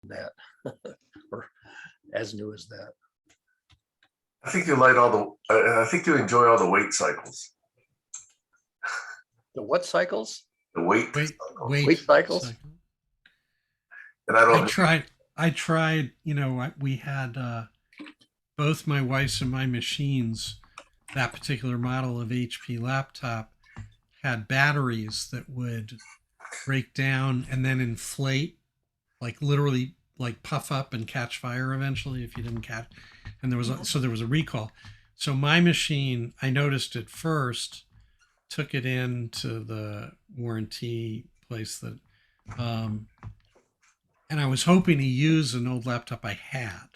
that, or as new as that. I think you like all the. I think you enjoy all the weight cycles. The what cycles? The weight Weight cycles? And I don't. I tried. You know, we had both my wife's and my machines. That particular model of HP laptop had batteries that would break down and then inflate, like literally like puff up and catch fire eventually if you didn't catch. And there was a recall. So my machine, I noticed it first, took it into the warranty place that, and I was hoping to use an old laptop I had.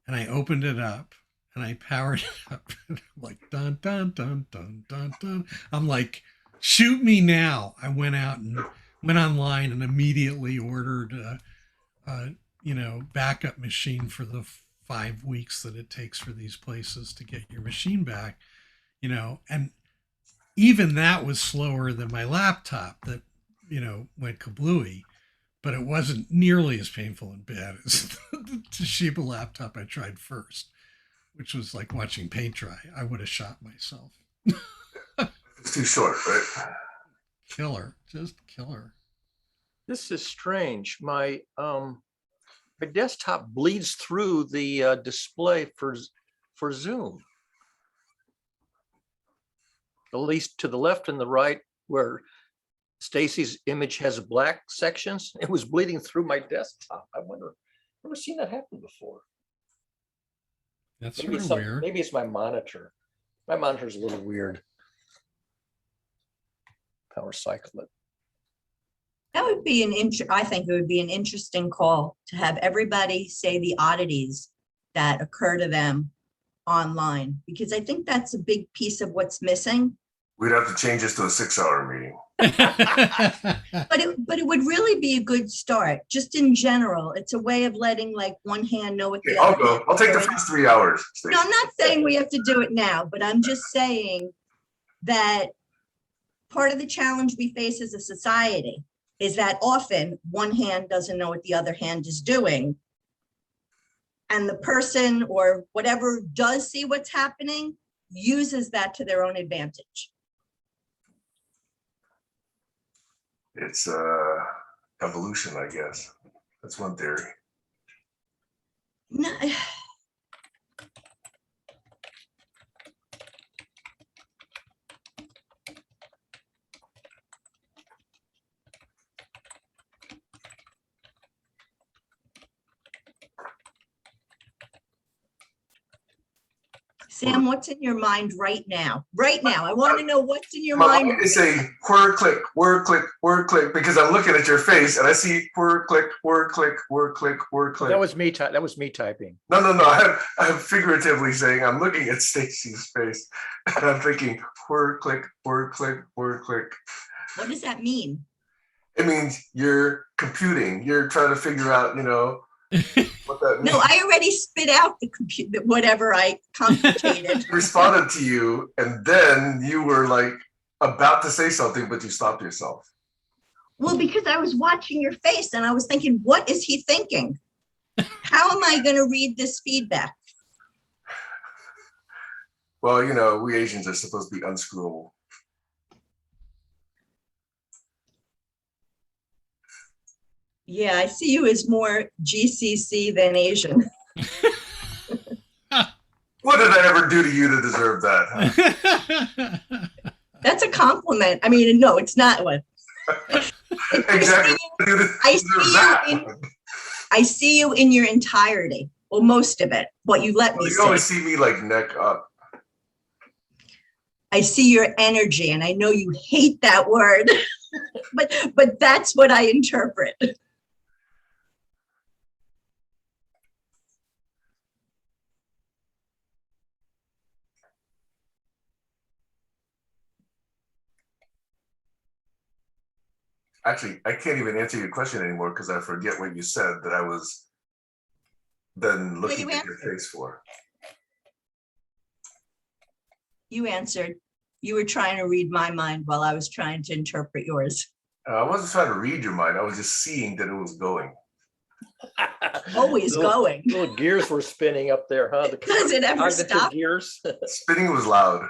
And I opened it up and I powered it up. And I'm like, dun, dun, dun, dun, dun, dun. I'm like, shoot me now. I went out and went online and immediately ordered a backup machine for the 5 weeks that it takes for these places to get your machine back, and even that was slower than my laptop that, went kablooey, but it wasn't nearly as painful and bad as the Toshiba laptop I tried first, which was like watching paint dry. I would have shot myself. It's too short, right? Killer, just killer. This is strange. My desktop bleeds through the display for Zoom. At least to the left and the right, where Stacy's image has black sections, it was bleeding through my desktop. I wonder, I've never seen that happen before. That's Maybe sort of weird. Maybe it's my monitor. My monitor's a little weird. Power cycle it. That would be I think it would be an interesting call to have everybody say the oddities that occur to them online, because I think that's a big piece of what's missing. We'd have to change this to a 6-hour meeting. But it would really be a good start. Just in general, it's a way of letting like one hand know what the I'll other. go. I'll take the first 3 hours. No, I'm not saying we have to do it now, but I'm just saying that part of the challenge we face as a society is that often one hand doesn't know what the other hand is doing. And the person or whatever does see what's happening uses that to their own advantage. It's evolution, I guess. That's one theory. No, Sam, what's in your mind right now? Right now, I want to know what's in your My mind. mind is saying word click, word click, word click, because I'm looking at your face and I see word click, word click, word click, word click. That was me. That was me typing. No. I'm figuratively saying I'm looking at Stacy's face and I'm thinking word click, word click, word click. What does that mean? It means you're computing. You're trying to figure out, what that means. No, I already spit out the computer, whatever I complicated. Responded to you, and then you were like about to say something, but you stopped yourself. Well, because I was watching your face and I was thinking, what is he thinking? How am I going to read this feedback? Well, we Asians are supposed to be unscrewable. Yeah, I see you as more GCC than Asian. What did I ever do to you to deserve that? Huh? That's a compliment. I mean, no, it's not one. Exactly. I see you in your entirety. Well, most of it. What you let me You see. always see me like neck up. I see your energy, and I know you hate that word, but that's what I interpret. Actually, I can't even answer your question anymore because I forget what you said that I was then looking at your face for. You answered. You were trying to read my mind while I was trying to interpret yours. I wasn't trying to read your mind. I was just seeing that it was going. Always going. Little gears were spinning up there, huh? The Does it ever cognitive stop? gears. Spinning was loud.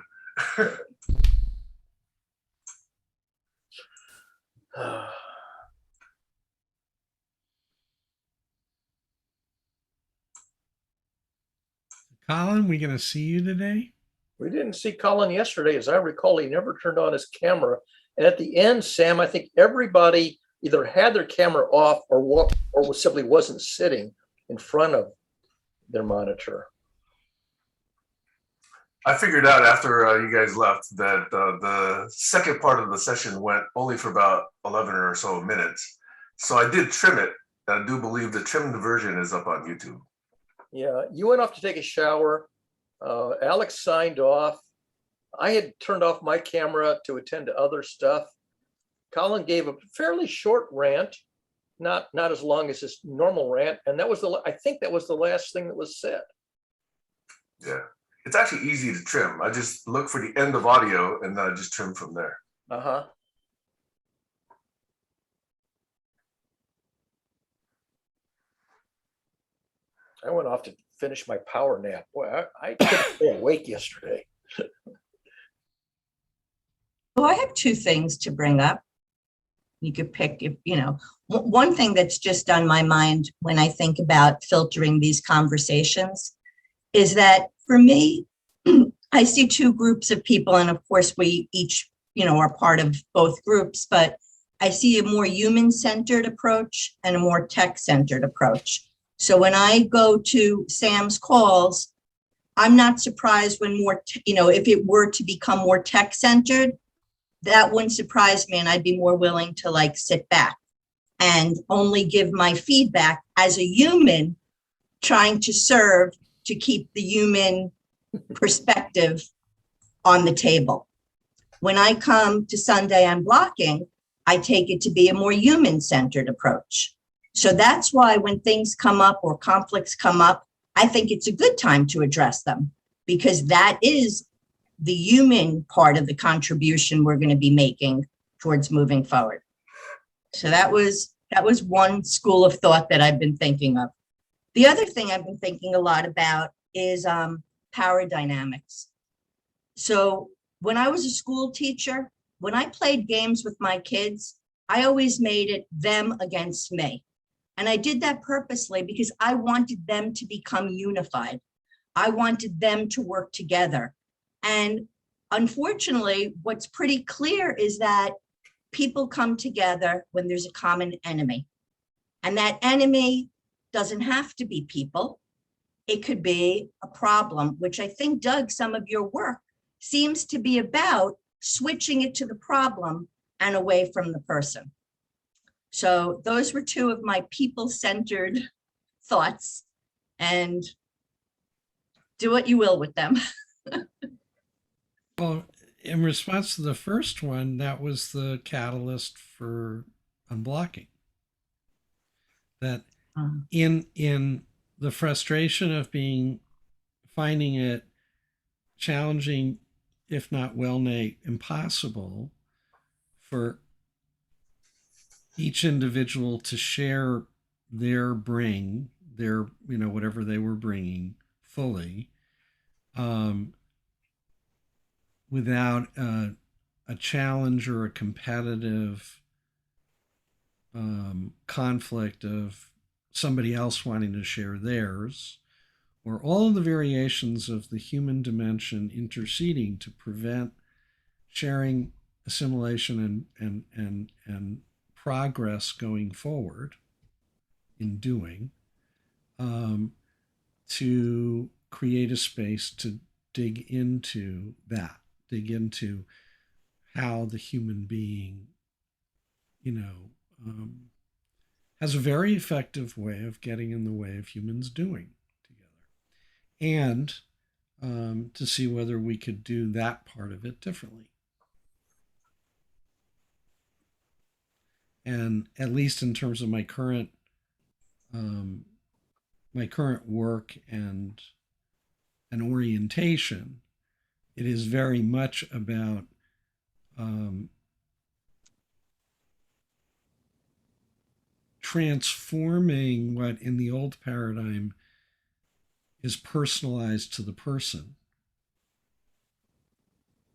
Colin, we gonna see you today? We didn't see Colin yesterday. As I recall, he never turned on his camera. And at the end, Sam, I think everybody either had their camera off or simply wasn't sitting in front of their monitor. I figured out after you guys left that the second part of the session went only for about 11 or so minutes. So I did trim it. I do believe the trimmed version is up on YouTube. Yeah, you went off to take a shower. Alex signed off. I had turned off my camera to attend to other stuff. Colin gave a fairly short rant, not as long as his normal rant, and I think that was the last thing that was said. Yeah, it's actually easy to trim. I just look for the end of audio and then I just trim from there. Uh-huh. I went off to finish my power nap. Boy, I couldn't stay awake yesterday. Well, I have two things to bring up. You could pick, one thing that's just on my mind when I think about filtering these conversations is that for me, I see two groups of people, and of course we each, are part of both groups, but I see a more human-centered approach and a more tech-centered approach. So when I go to Sam's calls, I'm not surprised when if it were to become more tech-centered, that wouldn't surprise me, and I'd be more willing to sit back and only give my feedback as a human trying to serve to keep the human perspective on the table. When I come to Sunday Unblocking, I take it to be a more human-centered approach. So that's why when things come up or conflicts come up, I think it's a good time to address them, because that is the human part of the contribution we're going to be making towards moving forward. So that was one school of thought that I've been thinking of. The other thing I've been thinking a lot about is power dynamics. So when I was a school teacher, when I played games with my kids, I always made it them against me. And I did that purposely because I wanted them to become unified. I wanted them to work together. And unfortunately, what's pretty clear is that people come together when there's a common enemy. And that enemy doesn't have to be people. It could be a problem, which I think, Doug, some of your work seems to be about switching it to the problem and away from the person. So those were two of my people-centered thoughts, and do what you will with them. Well, in response to the first one, that was the catalyst for unblocking. That in the frustration of finding it challenging, if not well-nigh impossible, for each individual to share their whatever they were bringing fully, without a challenge or a competitive conflict of somebody else wanting to share theirs, or all of the variations of the human dimension interceding to prevent sharing, assimilation, and progress going forward in doing, to create a space to dig into how the human being, has a very effective way of getting in the way of humans doing together, and to see whether we could do that part of it differently. And at least in terms of my current work and an orientation, it is very much about transforming what in the old paradigm is personalized to the person,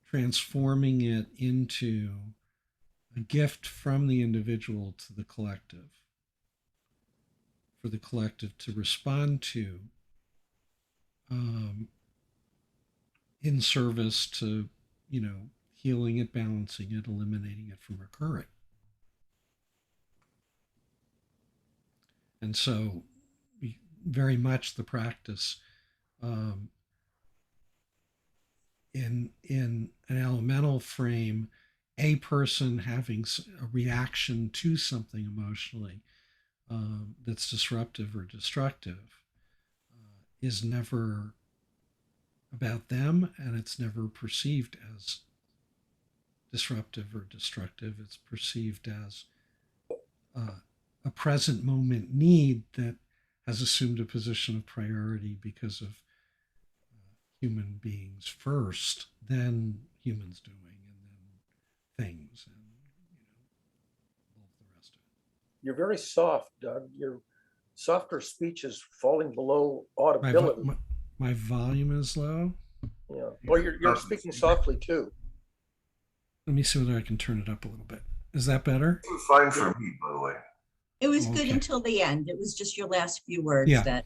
transforming it into a gift from the individual to the collective, for the collective to respond to, in service to, healing it, balancing it, eliminating it from recurring. And so, very much the practice in an elemental frame, a person having a reaction to something emotionally that's disruptive or destructive is never about them, and it's never perceived as disruptive or destructive. It's perceived as a present moment need that has assumed a position of priority because of human beings first, then humans doing, and then things, and all the rest of it. You're very soft, Doug. Your softer speech is falling below audibility. My volume is low. Yeah. Well, you're speaking softly too. Let me see whether I can turn it up a little bit. Is that better? It was fine for me, by the way. It was good Okay. until the end. It was just your last few words Yeah. that.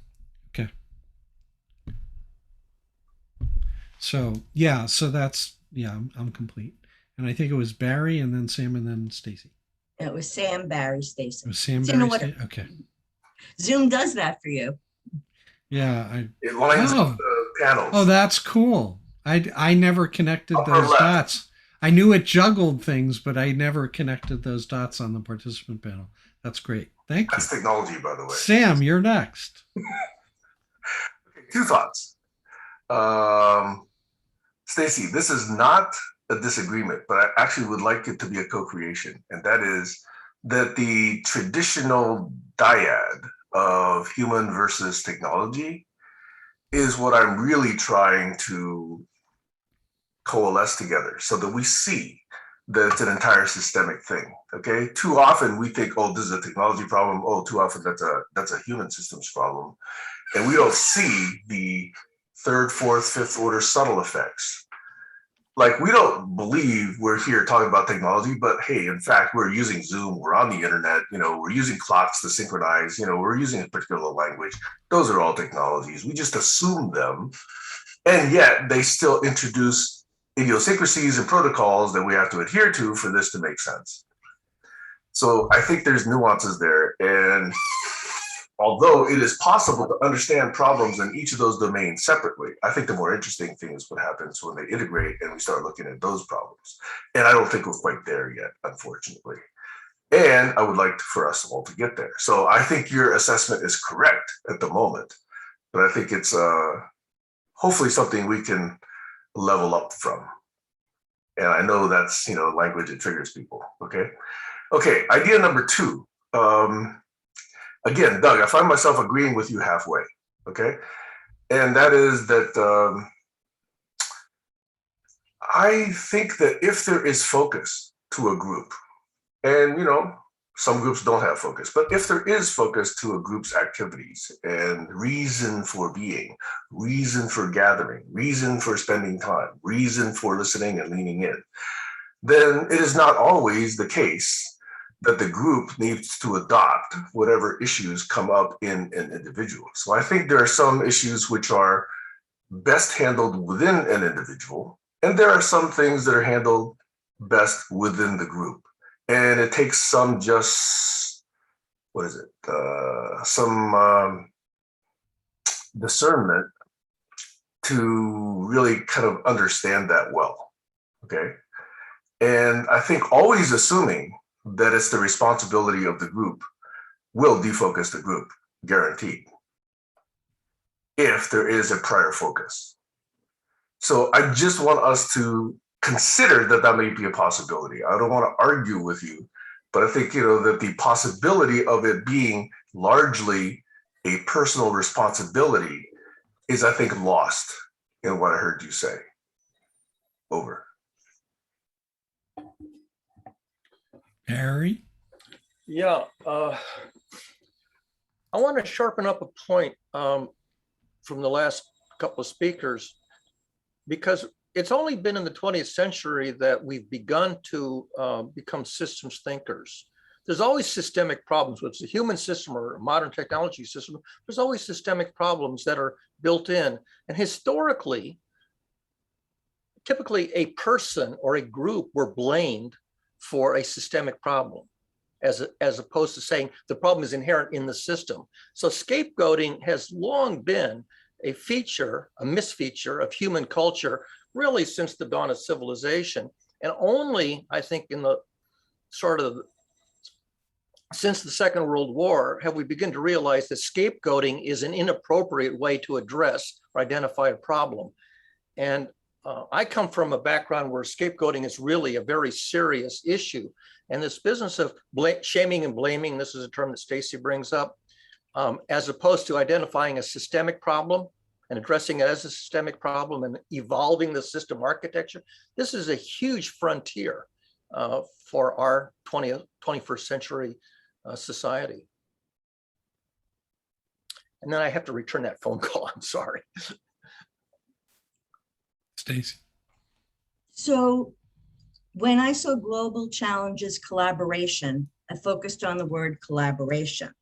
Okay. So yeah, so that's I'm complete. And I think it was Barry, and then Sam, and then Stacy. It was Sam, Barry, It Stacy. was Sam, So you know Barry, what? Okay. Zoom does that for you. Yeah. It lines up the panels. Oh, that's cool. I never connected Upper those left. dots. I knew it juggled things, but I never connected those dots on the participant panel. That's great. Thank you. That's technology, by the way. Sam, you're next. Okay, two thoughts. Stacy, this is not a disagreement, but I actually would like it to be a co-creation. And that is that the traditional dyad of human versus technology is what I'm really trying to coalesce together so that we see that it's an entire systemic thing. Okay. Too often we think, oh, this is a technology problem. Oh, too often that's a human systems problem. And we don't see the third, fourth, fifth order subtle effects. Like, we don't believe we're here talking about technology, but hey, in fact, we're using Zoom, we're on the internet, we're using clocks to synchronize, we're using a particular language. Those are all technologies. We just assume them. And yet they still introduce idiosyncrasies and protocols that we have to adhere to for this to make sense. So I think there's nuances there. And although it is possible to understand problems in each of those domains separately, I think the more interesting thing is what happens when they integrate and we start looking at those problems. And I don't think we're quite there yet, unfortunately. And I would like for us all to get there. So I think your assessment is correct at the moment, but I think it's hopefully something we can level up from. And I know that's, language that triggers people, okay? Okay, idea number two. Again, Doug, I find myself agreeing with you halfway, okay? And that is that I think that if there is focus to a group, and some groups don't have focus, but if there is focus to a group's activities and reason for being, reason for gathering, reason for spending time, reason for listening and leaning in, then it is not always the case that the group needs to adopt whatever issues come up in an individual. So I think there are some issues which are best handled within an individual, and there are some things that are handled best within the group. And it takes some some discernment to really kind of understand that well, okay? And I think always assuming that it's the responsibility of the group will defocus the group, guaranteed, if there is a prior focus. So I just want us to consider that may be a possibility. I don't want to argue with you, but I think, that the possibility of it being largely a personal responsibility is, I think, lost in what I heard you say. Over. Harry? Yeah. I want to sharpen up a point from the last couple of speakers, because it's only been in the 20th century that we've begun to become systems thinkers. There's always systemic problems, whether it's a human system or a modern technology system. There's always systemic problems that are built in. And historically, typically a person or a group were blamed for a systemic problem, as opposed to saying the problem is inherent in the system. So scapegoating has long been a feature, a misfeature of human culture, really since the dawn of civilization. And only, I think, in the sort of since the Second World War have we begun to realize that scapegoating is an inappropriate way to address or identify a problem. And I come from a background where scapegoating is really a very serious issue. And this business of shaming and blaming, this is a term that Stacy brings up, as opposed to identifying a systemic problem and addressing it as a systemic problem and evolving the system architecture. This is a huge frontier for our 21st century society. And then I have to return that phone call. I'm sorry. Stacy. So when I saw global challenges collaboration, I focused on the word collaboration.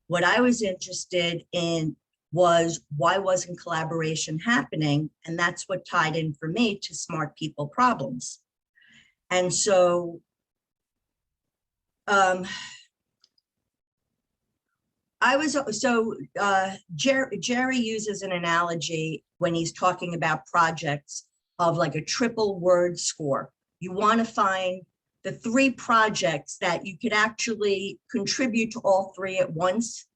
What I was interested in was why wasn't collaboration happening? And that's what tied in for me to smart people problems. And so Jerry uses an analogy when he's talking about projects of like a triple word score. You want to find the 3 projects that you could actually contribute to all 3 at once.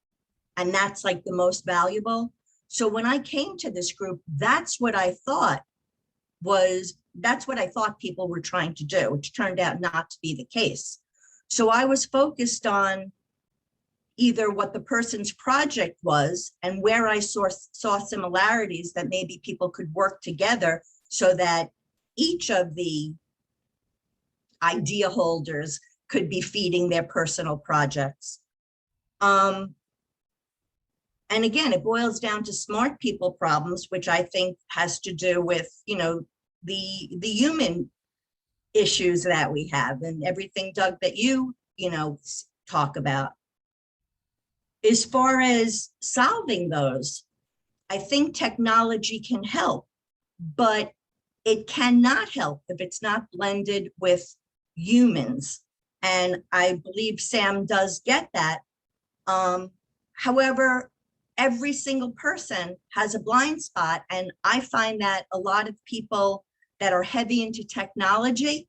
And that's like the most valuable. So when I came to this group, that's what I thought people were trying to do, which turned out not to be the case. So I was focused on either what the person's project was and where I saw similarities that maybe people could work together so that each of the idea holders could be feeding their personal projects. And again, it boils down to smart people problems, which I think has to do with, the human issues that we have and everything, Doug, that you talk about. As far as solving those, I think technology can help, but it cannot help if it's not blended with humans. And I believe Sam does get that. However, every single person has a blind spot. And I find that a lot of people that are heavy into technology,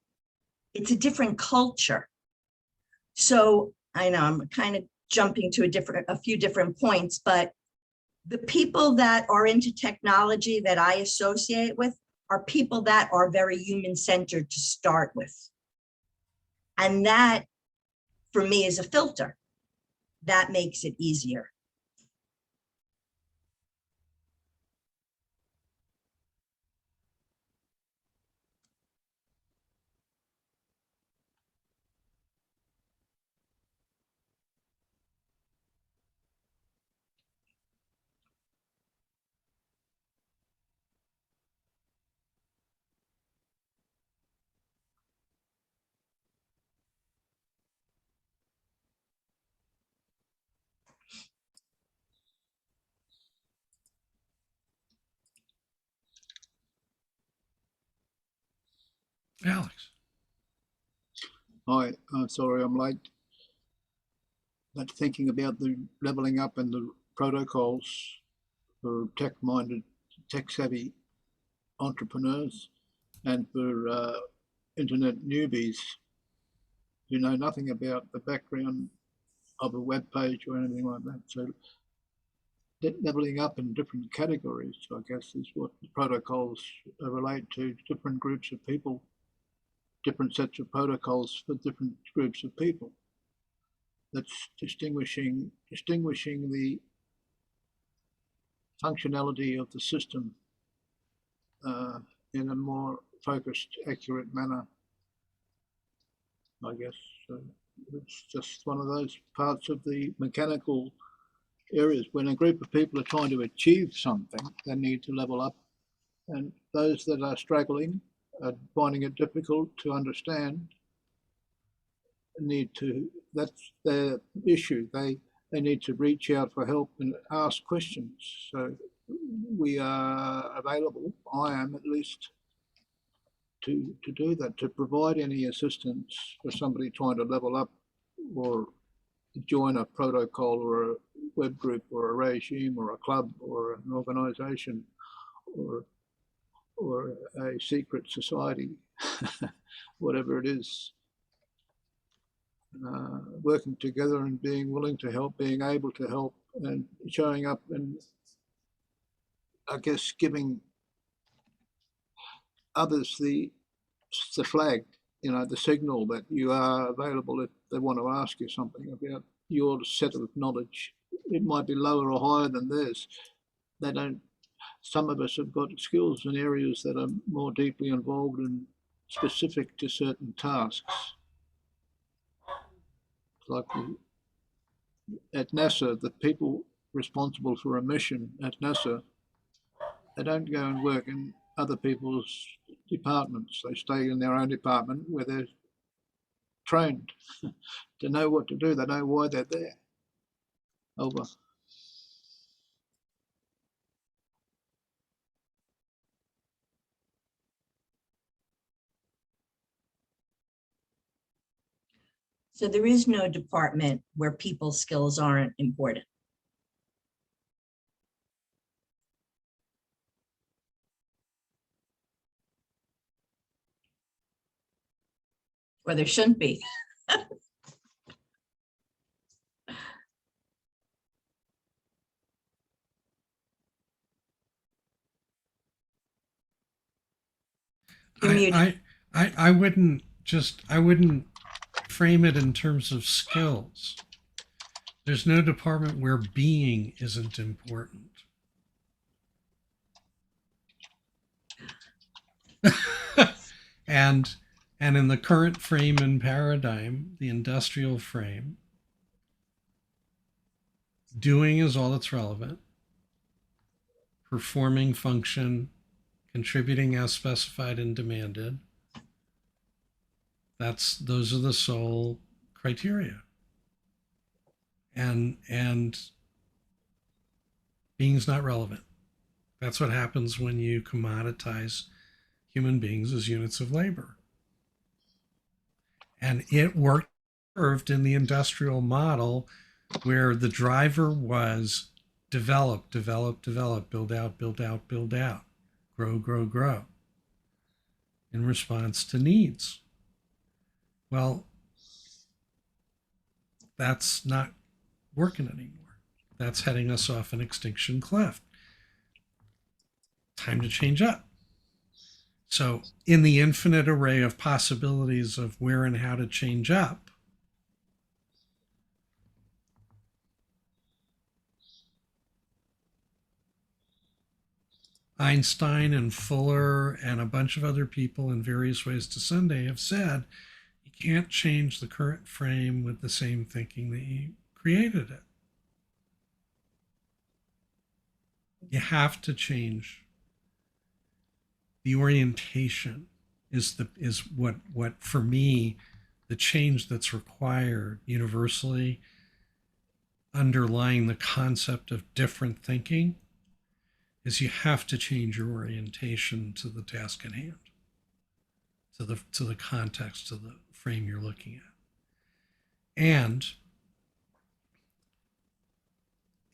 it's a different culture. So I know I'm kind of jumping to a few different points, but the people that are into technology that I associate with are people that are very human-centered to start with. And that, for me, is a filter. That makes it easier. Alex. Hi, sorry I'm late. But thinking about the leveling up and the protocols for tech-minded, tech-savvy entrepreneurs and for internet newbies who know nothing about the background of a web page or anything like that. So leveling up in different categories, I guess, is what the protocols relate to. Different groups of people, different sets of protocols for different groups of people. That's distinguishing the functionality of the system in a more focused, accurate manner, I guess. So it's just one of those parts of the mechanical areas. When a group of people are trying to achieve something, they need to level up. And those that are struggling, are finding it difficult to understand, that's their issue. They need to reach out for help and ask questions. So we are available, I am at least, to do that, to provide any assistance for somebody trying to level up or join a protocol or a web group or a regime or a club or an organization or a secret society, whatever it is. Working together and being willing to help, being able to help, and showing up, and I guess giving others the flag, the signal that you are available if they want to ask you something about your set of knowledge. It might be lower or higher than theirs. Some of us have got skills in areas that are more deeply involved and specific to certain tasks. Like at NASA, the people responsible for a mission at NASA, they don't go and work in other people's departments. They stay in their own department where they're trained to know what to do. They know why they're there. Over. So there is no department where people's skills aren't important. Or there shouldn't be. You're muted. I wouldn't frame it in terms of skills. There's no department where being isn't important. and in the current frame and paradigm, the industrial frame, doing is all that's relevant. Performing function, contributing as specified and demanded. Those are the sole criteria. And being's not relevant. That's what happens when you commoditize human beings as units of labor. And it worked in the industrial model where the driver was develop, build out, grow, in response to needs. Well, that's not working anymore. That's heading us off an extinction cliff. Time to change up. So in the infinite array of possibilities of where and how to change up, Einstein and Fuller and a bunch of other people in various ways to Sunday have said, you can't change the current frame with the same thinking that you created it. You have to change. The orientation is what for me, the change that's required universally underlying the concept of different thinking is you have to change your orientation to the task at hand, to the context, to the frame you're looking at. And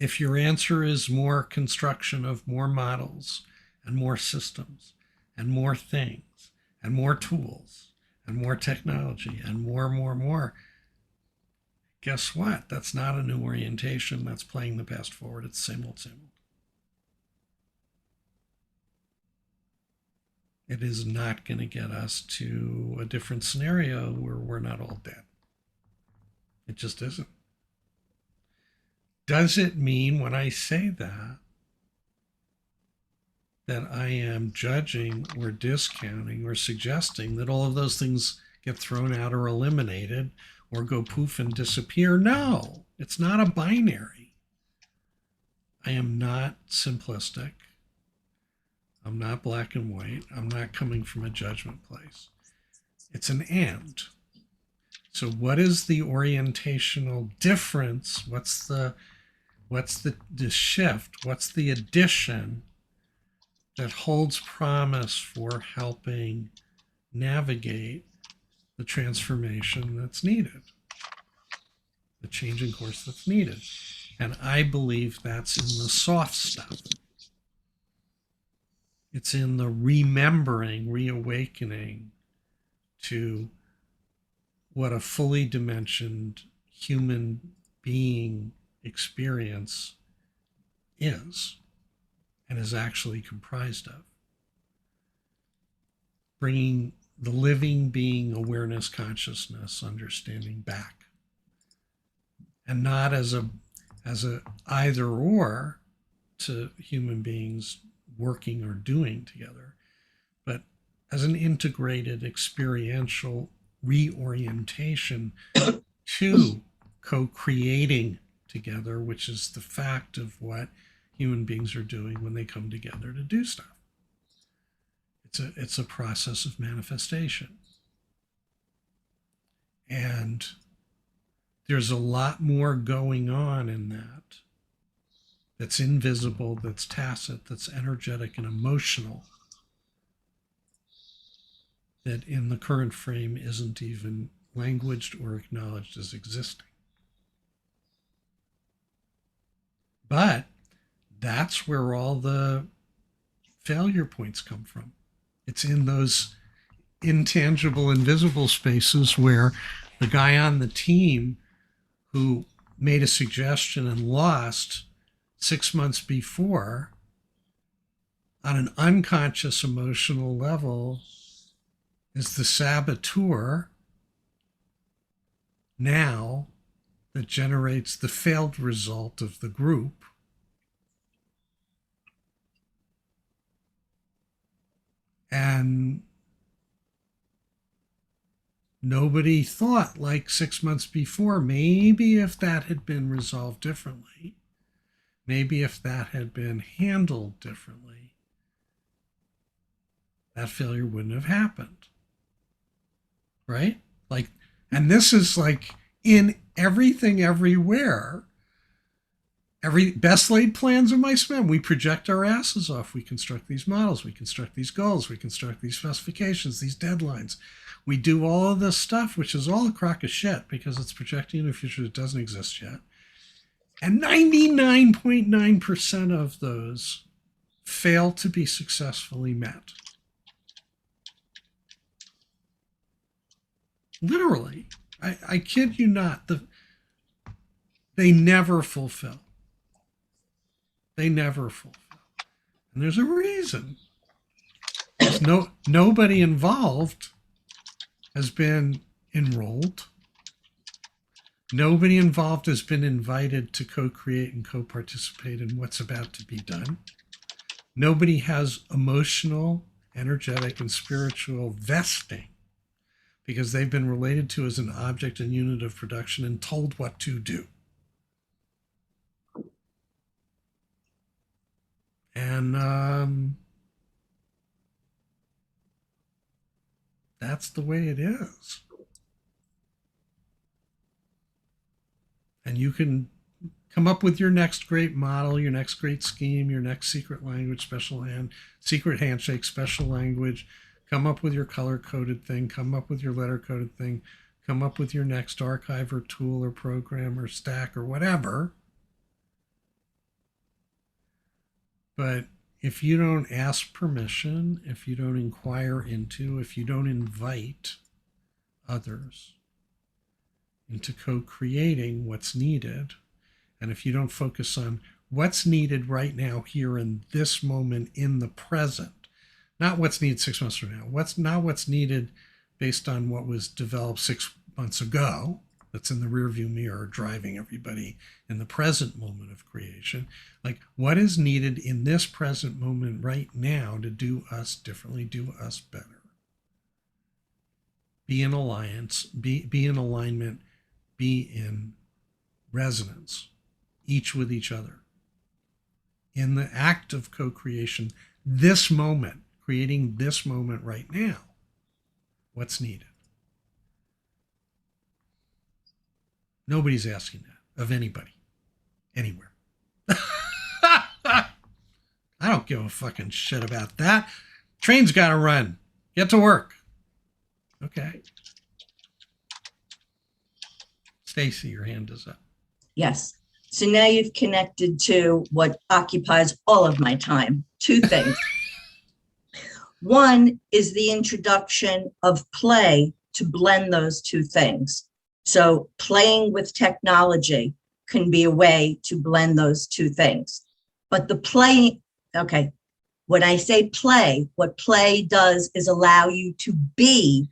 if your answer is more construction of more models and more systems and more things and more tools and more technology and more, guess what? That's not a new orientation. That's playing the past forward. It's same old. It is not going to get us to a different scenario where we're not all dead. It just isn't. Does it mean when I say that I am judging or discounting or suggesting that all of those things get thrown out or eliminated or go poof and disappear? No, it's not a binary. I am not simplistic. I'm not black and white. I'm not coming from a judgment place. It's an and. So what is the orientational difference? What's the shift? What's the addition that holds promise for helping navigate the transformation that's needed, the change in course that's needed? And I believe that's in the soft stuff. It's in the remembering, reawakening to what a fully dimensioned human being experience is and is actually comprised of. Bringing the living being awareness, consciousness, understanding back. And not as a either or to human beings working or doing together, but as an integrated experiential reorientation to co-creating together, which is the fact of what human beings are doing when they come together to do stuff. It's a process of manifestation. And there's a lot more going on in that that's invisible, that's tacit, that's energetic and emotional, that in the current frame isn't even languaged or acknowledged as existing. But that's where all the failure points come from. It's in those intangible, invisible spaces where the guy on the team who made a suggestion and lost 6 months before, on an unconscious emotional level, is the saboteur now that generates the failed result of the group. And nobody thought, like 6 months before, maybe if that had been resolved differently, maybe if that had been handled differently, that failure wouldn't have happened. Right? Like, and this is like in everything, everywhere. Every best laid plans of mice and men. We project our asses off. We construct these models. We construct these goals. We construct these specifications, these deadlines. We do all of this stuff, which is all a crock of shit because it's projecting in a future that doesn't exist yet. And 99.9% of those fail to be successfully met. Literally, I kid you not. They never fulfill. They never fulfill. And there's a reason. There's nobody involved has been enrolled. Nobody involved has been invited to co-create and co-participate in what's about to be done. Nobody has emotional, energetic, and spiritual vesting because they've been related to as an object and unit of production and told what to do. And that's the way it is. And you can come up with your next great model, your next great scheme, your next secret language, secret handshake, special language. Come up with your color-coded thing. Come up with your letter-coded thing. Come up with your next archive or tool or program or stack or whatever. But if you don't ask permission, if you don't inquire into, if you don't invite others into co-creating what's needed, and if you don't focus on what's needed right now, here in this moment, in the present, not what's needed 6 months from now, what's needed based on what was developed 6 months ago, that's in the rearview mirror driving everybody in the present moment of creation. Like, what is needed in this present moment right now to do us differently, do us better? Be in alliance, be in alignment, be in resonance, each with each other. in the act of co-creation, this moment, creating this moment right now, what's needed? Nobody's asking that of anybody, anywhere. I don't give a fucking shit about that. Train's got to run. Get to work. Okay. Stacy, your hand is up. Yes. So now you've connected to what occupies all of my time. Two things. One is the introduction of play to blend those two things. So playing with technology can be a way to blend those two things. But the play, okay, when I say play, what play does is allow you to be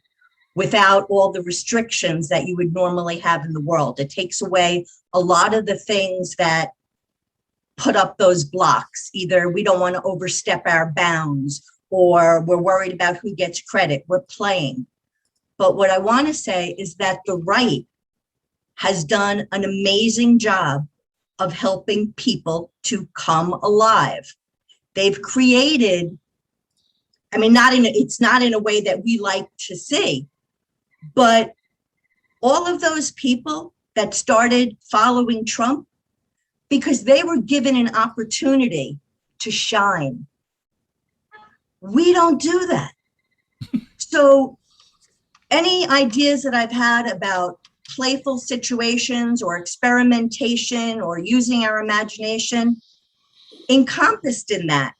without all the restrictions that you would normally have in the world. It takes away a lot of the things that put up those blocks. Either we don't want to overstep our bounds, or we're worried about who gets credit. We're playing. But what I want to say is that the right has done an amazing job of helping people to come alive. They've created, I mean, it's not in a way that we like to see, but all of those people that started following Trump because they were given an opportunity to shine. We don't do that. So any ideas that I've had about playful situations or experimentation or using our imagination, encompassed in that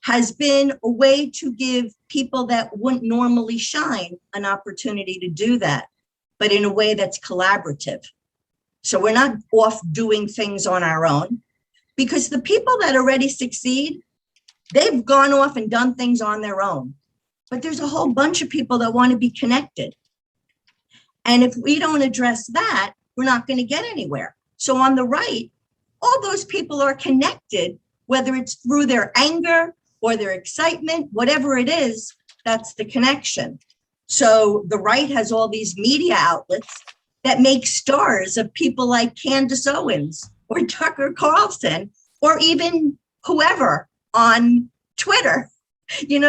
has been a way to give people that wouldn't normally shine an opportunity to do that, but in a way that's collaborative. So we're not off doing things on our own, because the people that already succeed, they've gone off and done things on their own. But there's a whole bunch of people that want to be connected. And if we don't address that, we're not going to get anywhere. So on the right, all those people are connected, whether it's through their anger or their excitement, whatever it is, that's the connection. So the right has all these media outlets that make stars of people like Candace Owens or Tucker Carlson, or even whoever on Twitter,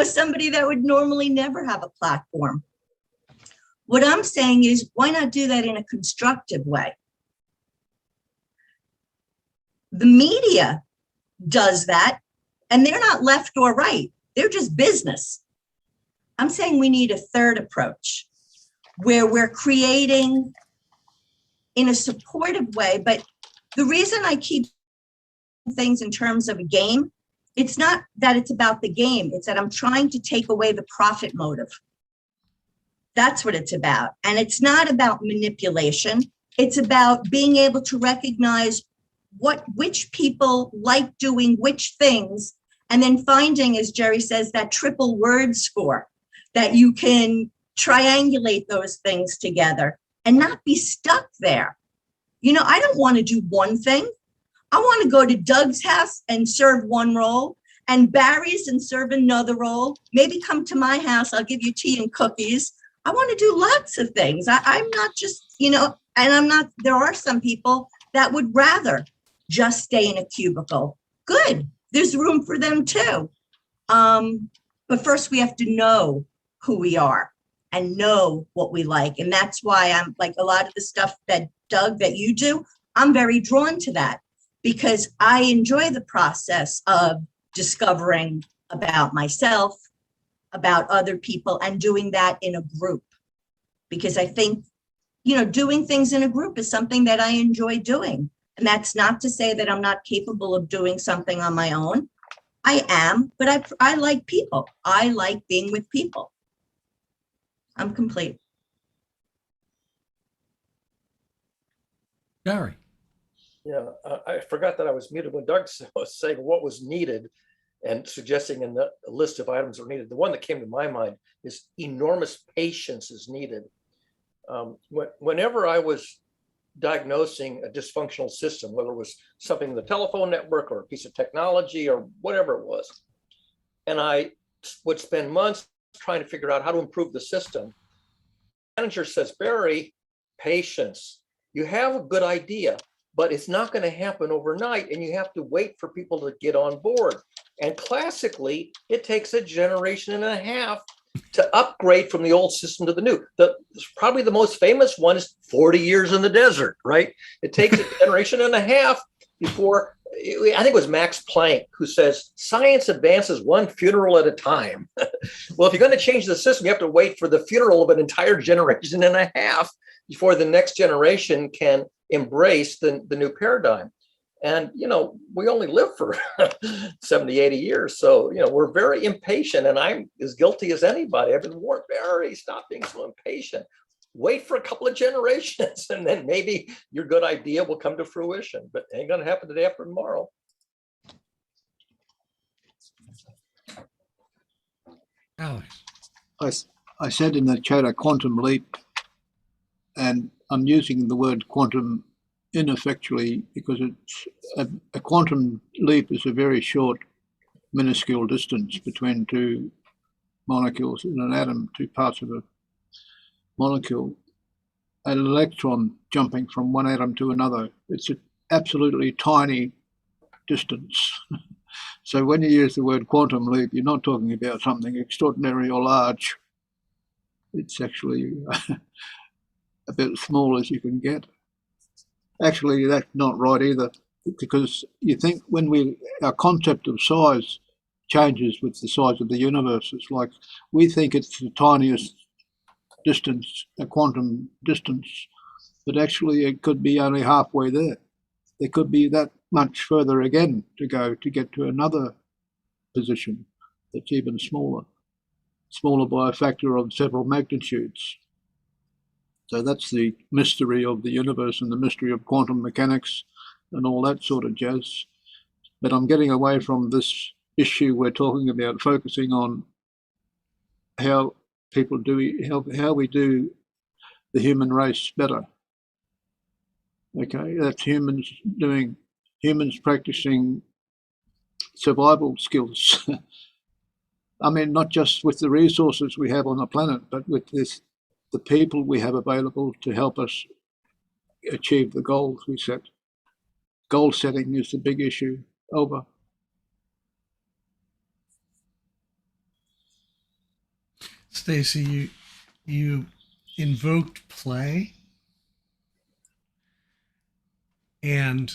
somebody that would normally never have a platform. What I'm saying is, why not do that in a constructive way? The media does that, and they're not left or right. They're just business. I'm saying we need a third approach where we're creating in a supportive way. But the reason I keep things in terms of a game, it's not that it's about the game. It's that I'm trying to take away the profit motive. That's what it's about. And it's not about manipulation. It's about being able to recognize which people like doing which things, and then finding, as Jerry says, that triple word score, that you can triangulate those things together and not be stuck there. I don't want to do one thing. I want to go to Doug's house and serve one role, and Barry's and serve another role. Maybe come to my house, I'll give you tea and cookies. I want to do lots of things. I'm not just, there are some people that would rather just stay in a cubicle. Good, there's room for them too. But first we have to know who we are and know what we like. And that's why I'm like, a lot of the stuff that Doug, that you do, I'm very drawn to that, because I enjoy the process of discovering about myself, about other people, and doing that in a group. Because I think, doing things in a group is something that I enjoy doing. And that's not to say that I'm not capable of doing something on my own. I am, but I like people. I like being with people. I'm complete. Gary. Yeah, I forgot that I was muted when Doug was saying what was needed and suggesting in the list of items that are needed. The one that came to my mind is enormous patience is needed. Whenever I was diagnosing a dysfunctional system, whether it was something in the telephone network or a piece of technology or whatever it was, and I would spend months trying to figure out how to improve the system, the manager says, Barry, patience. You have a good idea, but it's not going to happen overnight, and you have to wait for people to get on board. And classically, it takes a generation and a half to upgrade from the old system to the new. Probably the most famous one is 40 years in the desert, right? It takes a generation and a half before, I think it was Max Planck who says, science advances one funeral at a time. Well, if you're going to change the system, you have to wait for the funeral of an entire generation and a half before the next generation can embrace the new paradigm. And, we only live for 70, 80 years. So, we're very impatient, and I'm as guilty as anybody. I've been warned, Barry, stop being so impatient. Wait for a couple of generations, and then maybe your good idea will come to fruition, but it ain't going to happen today after tomorrow. Alex. I said in the chat a quantum leap, and I'm using the word quantum ineffectually because it's a quantum leap is a very short, minuscule distance between two molecules in an atom, two parts of a molecule. An electron jumping from one atom to another, it's an absolutely tiny distance. So when you use the word quantum leap, you're not talking about something extraordinary or large. It's actually about as small as you can get. Actually, that's not right either, because you think when our concept of size changes with the size of the universe. It's like we think it's the tiniest distance, a quantum distance, but actually it could be only halfway there. There could be that much further again to go to get to another position that's even smaller by a factor of several magnitudes. So that's the mystery of the universe and the mystery of quantum mechanics and all that sort of jazz. But I'm getting away from this issue we're talking about, focusing on how people do, how we do the human race better. Okay, that's humans practicing survival skills. I mean, not just with the resources we have on the planet, but with the people we have available to help us achieve the goals we set. Goal setting is the big issue. Over. Stacy, you invoked play, and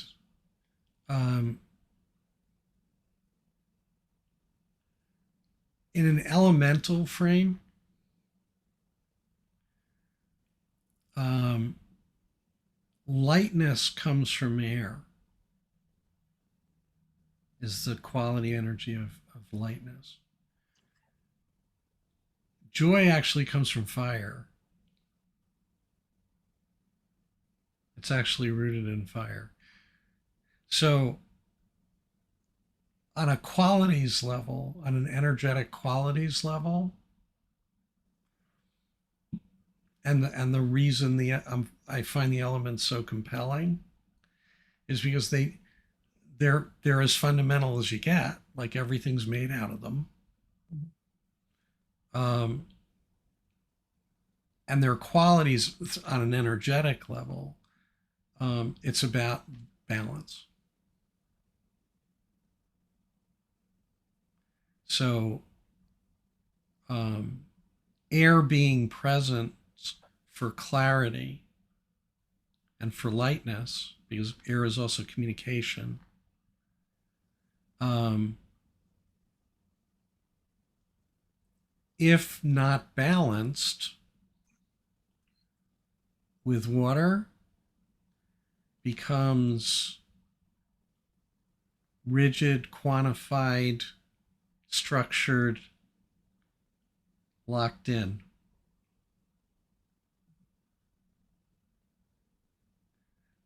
in an elemental frame, lightness comes from air, is the quality energy of lightness. Joy actually comes from fire. It's actually rooted in fire. So on a qualities level, on an energetic qualities level, and the reason I find the elements so compelling is because they're as fundamental as you get, like everything's made out of them. And their qualities on an energetic level, it's about balance. So air being present for clarity and for lightness, because air is also communication. If not balanced with water, becomes rigid, quantified, structured, locked in.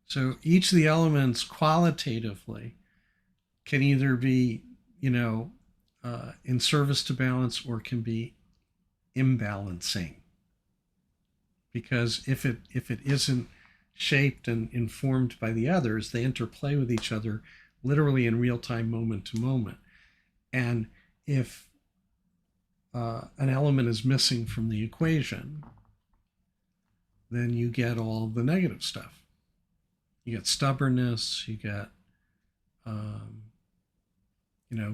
So each of the elements qualitatively can either be, in service to balance, or can be imbalancing. Because if it isn't shaped and informed by the others, they interplay with each other literally in real time, moment to moment. And if an element is missing from the equation, then you get all the negative stuff. You get stubbornness, you get,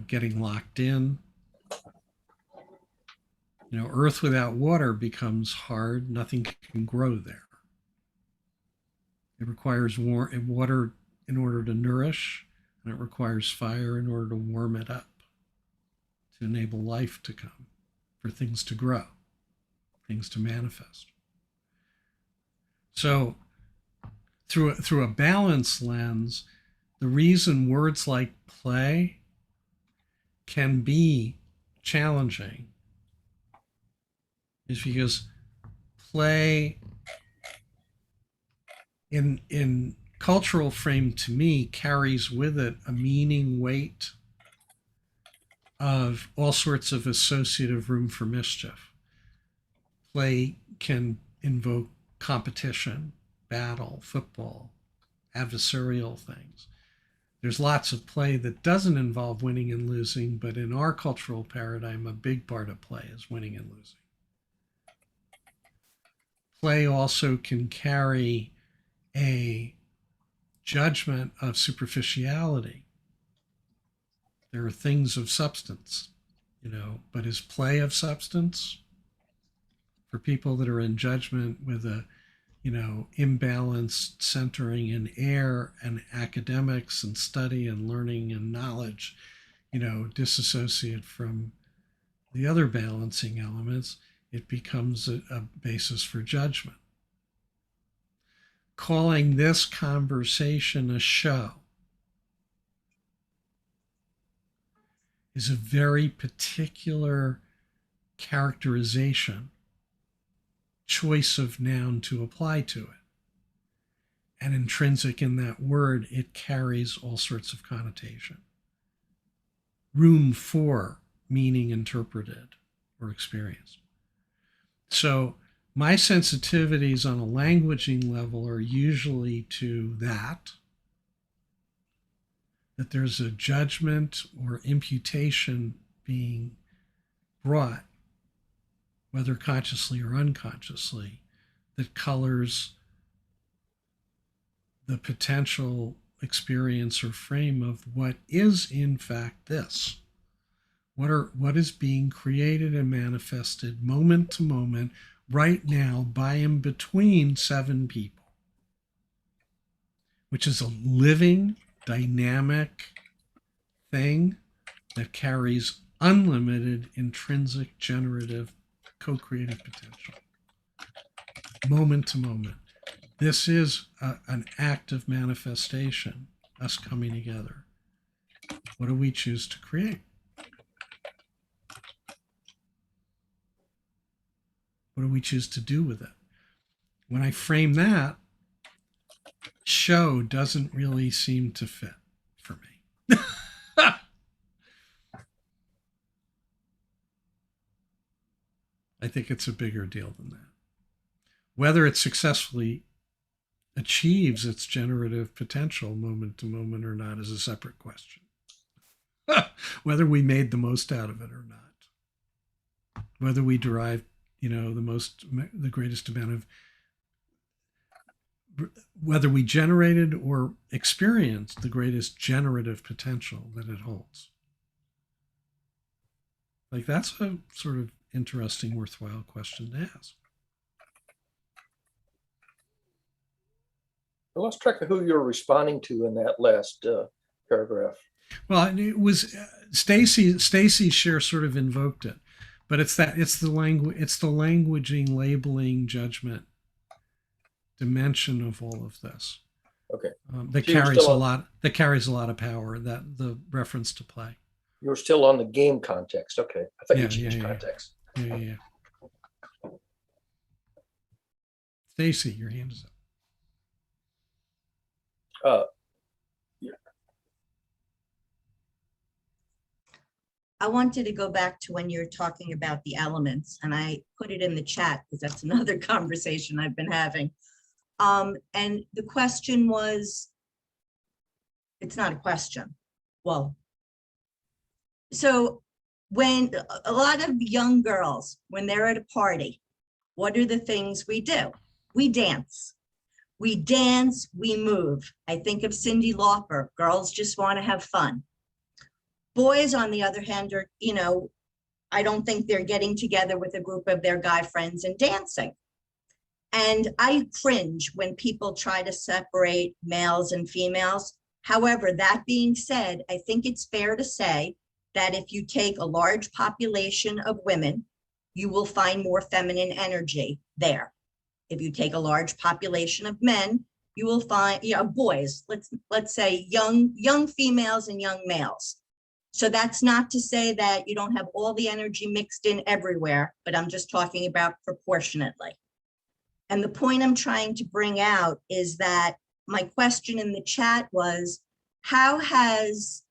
getting locked in. Earth without water becomes hard. Nothing can grow there. It requires water in order to nourish, and it requires fire in order to warm it up, to enable life to come, for things to grow, things to manifest. So through a balance lens, the reason words like play can be challenging is because play in cultural frame, to me, carries with it a meaning weight of all sorts of associative room for mischief. Play can invoke competition, battle, football, adversarial things. There's lots of play that doesn't involve winning and losing, but in our cultural paradigm, a big part of play is winning and losing. Play also can carry a judgment of superficiality. There are things of substance, but is play of substance? For people that are in judgment with a, imbalanced centering in air and academics and study and learning and knowledge, disassociate from the other balancing elements, it becomes a basis for judgment. Calling this conversation a show is a very particular characterization, choice of noun to apply to it. And intrinsic in that word, it carries all sorts of connotation. Room for meaning interpreted or experienced. So my sensitivities on a languaging level are usually to that there's a judgment or imputation being brought, whether consciously or unconsciously, that colors the potential experience or frame of what is in fact this. What is being created and manifested moment to moment right now by and between 7 people, which is a living, dynamic thing that carries unlimited intrinsic generative co-creative potential moment to moment. This is an act of manifestation, us coming together. What do we choose to create? What do we choose to do with it? When I frame that, show doesn't really seem to fit for me. I think it's a bigger deal than that. Whether it successfully achieves its generative potential moment to moment or not is a separate question. Whether we made the most out of it or not. Whether we derived, the greatest amount of, whether we generated or experienced the greatest generative potential that it holds. Like, that's a sort of interesting, worthwhile question to ask. I lost track of who you were responding to in that last paragraph. Well, it was Stacy's share sort of invoked it, but it's the languaging, labeling, judgment dimension of all of this. Okay. That So carries a lot of power. That the reference to play. You're still on the game context. Okay. I thought you changed context. Yeah. Stacy, your hand is up. Yeah. I wanted to go back to when you're talking about the elements, and I put it in the chat because that's another conversation I've been having. And the question was, it's not a question. Well, so when a lot of young girls, when they're at a party, what are the things we do? We dance. We dance, we move. I think of Cyndi Lauper, girls just want to have fun. Boys, on the other hand, are, I don't think they're getting together with a group of their guy friends and dancing. And I cringe when people try to separate males and females. However, that being said, I think it's fair to say that if you take a large population of women, you will find more feminine energy there. If you take a large population of men, you will find, boys, let's say young females and young males. So that's not to say that you don't have all the energy mixed in everywhere, but I'm just talking about proportionately. And the point I'm trying to bring out is that my question in the chat was, how has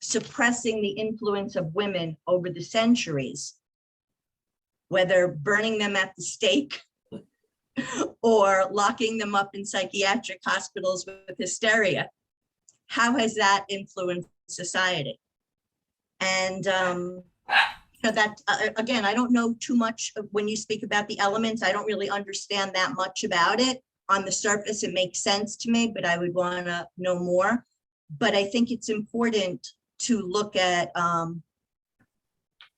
suppressing the influence of women over the centuries, whether burning them at the stake or locking them up in psychiatric hospitals with hysteria, how has that influenced society? And that, again, I don't know too much when you speak about the elements. I don't really understand that much about it. On the surface, it makes sense to me, but I would want to know more. But I think it's important to look at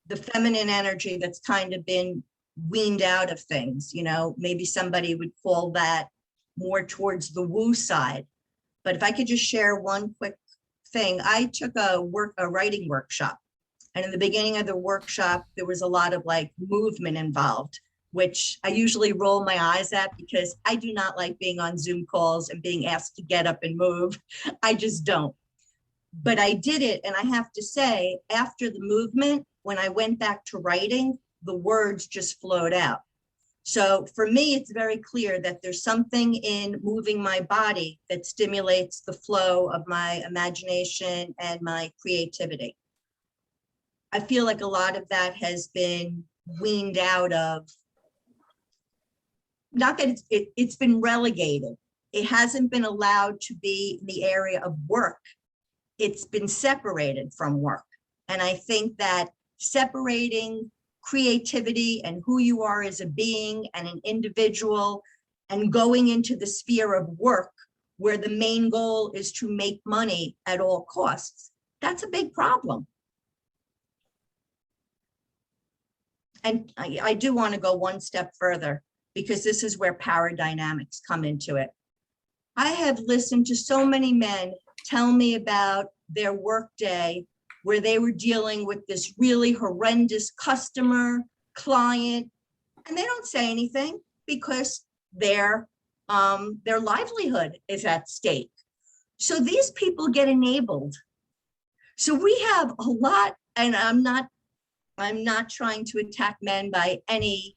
the feminine energy that's kind of been weaned out of things. Maybe somebody would call that more towards the woo side. But if I could just share one quick thing, I took a writing workshop. And in the beginning of the workshop, there was a lot of movement involved, which I usually roll my eyes at because I do not like being on Zoom calls and being asked to get up and move. I just don't. But I did it. And I have to say, after the movement, when I went back to writing, the words just flowed out. So for me, it's very clear that there's something in moving my body that stimulates the flow of my imagination and my creativity. I feel like a lot of that has been weaned out of, not that it's been relegated. It hasn't been allowed to be in the area of work. It's been separated from work. And I think that separating creativity and who you are as a being and an individual and going into the sphere of work where the main goal is to make money at all costs, that's a big problem. And I do want to go one step further because this is where power dynamics come into it. I have listened to so many men tell me about their workday where they were dealing with this really horrendous customer, client, and they don't say anything because their livelihood is at stake. So these people get enabled. So we have a lot, and I'm not trying to attack men by any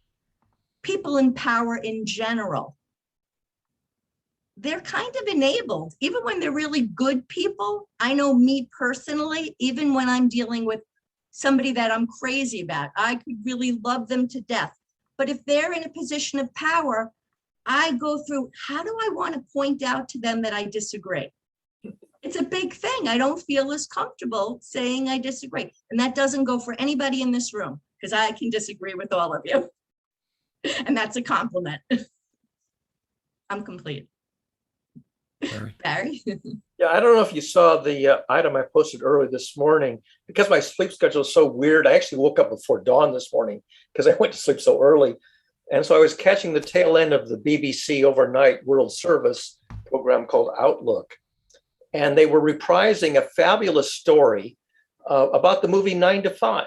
people in power in general. They're kind of enabled, even when they're really good people. I know me personally, even when I'm dealing with somebody that I'm crazy about, I could really love them to death. But if they're in a position of power, I go through, how do I want to point out to them that I disagree? It's a big thing. I don't feel as comfortable saying I disagree. And that doesn't go for anybody in this room because I can disagree with all of you. And that's a compliment. I'm complete. Barry? Yeah, I don't know if you saw the item I posted early this morning. Because my sleep schedule is so weird, I actually woke up before dawn this morning because I went to sleep so early. And so I was catching the tail end of the BBC overnight World Service program called Outlook. And they were reprising a fabulous story about the movie 9 to 5.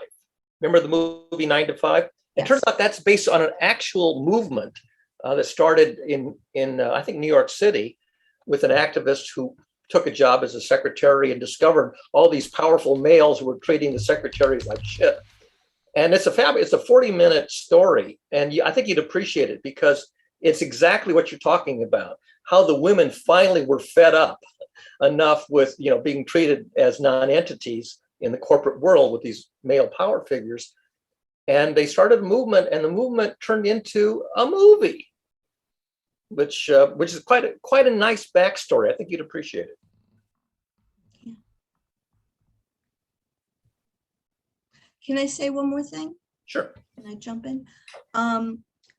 Remember the movie 9 to 5? It Yes. turns out that's based on an actual movement that started in I think, New York City with an activist who took a job as a secretary and discovered all these powerful males who were treating the secretaries like shit. And it's a 40-minute story. And I think you'd appreciate it because it's exactly what you're talking about, how the women finally were fed up enough with, being treated as non-entities in the corporate world with these male power figures. And they started a movement, and the movement turned into a movie, which is quite a nice backstory. I think you'd appreciate it. Yeah. Can I say one more thing? Sure. Can I jump in?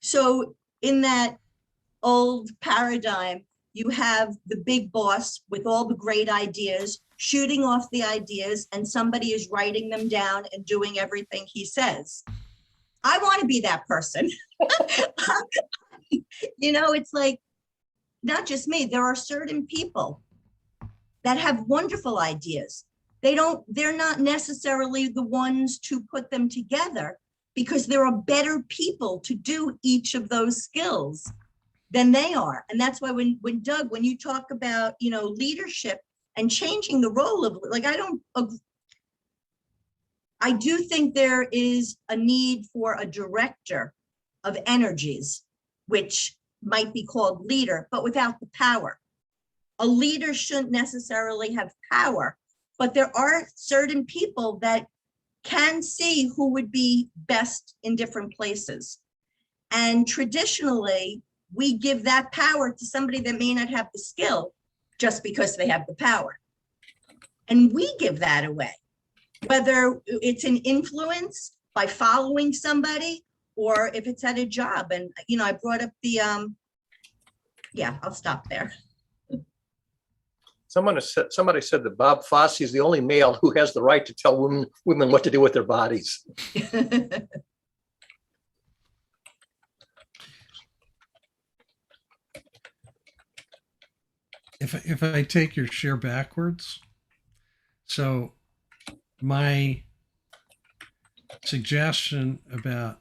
So in that old paradigm, you have the big boss with all the great ideas, shooting off the ideas, and somebody is writing them down and doing everything he says. I want to be that person. You know, it's like, not just me, there are certain people that have wonderful ideas. They're not necessarily the ones to put them together, because there are better people to do each of those skills than they are. And that's why when Doug, when you talk about, you know, leadership and changing the role of, like, I do think there is a need for a director of energies, which might be called leader, but without the power. A leader shouldn't necessarily have power, but there are certain people that can see who would be best in different places. And traditionally, we give that power to somebody that may not have the skill just because they have the power. And we give that away, whether it's an influence by following somebody or if it's at a job. And, you know, I brought up the, yeah, I'll stop there. Somebody said that Bob Fosse is the only male who has the right to tell women what to do with their bodies. If I take your share backwards, so my suggestion about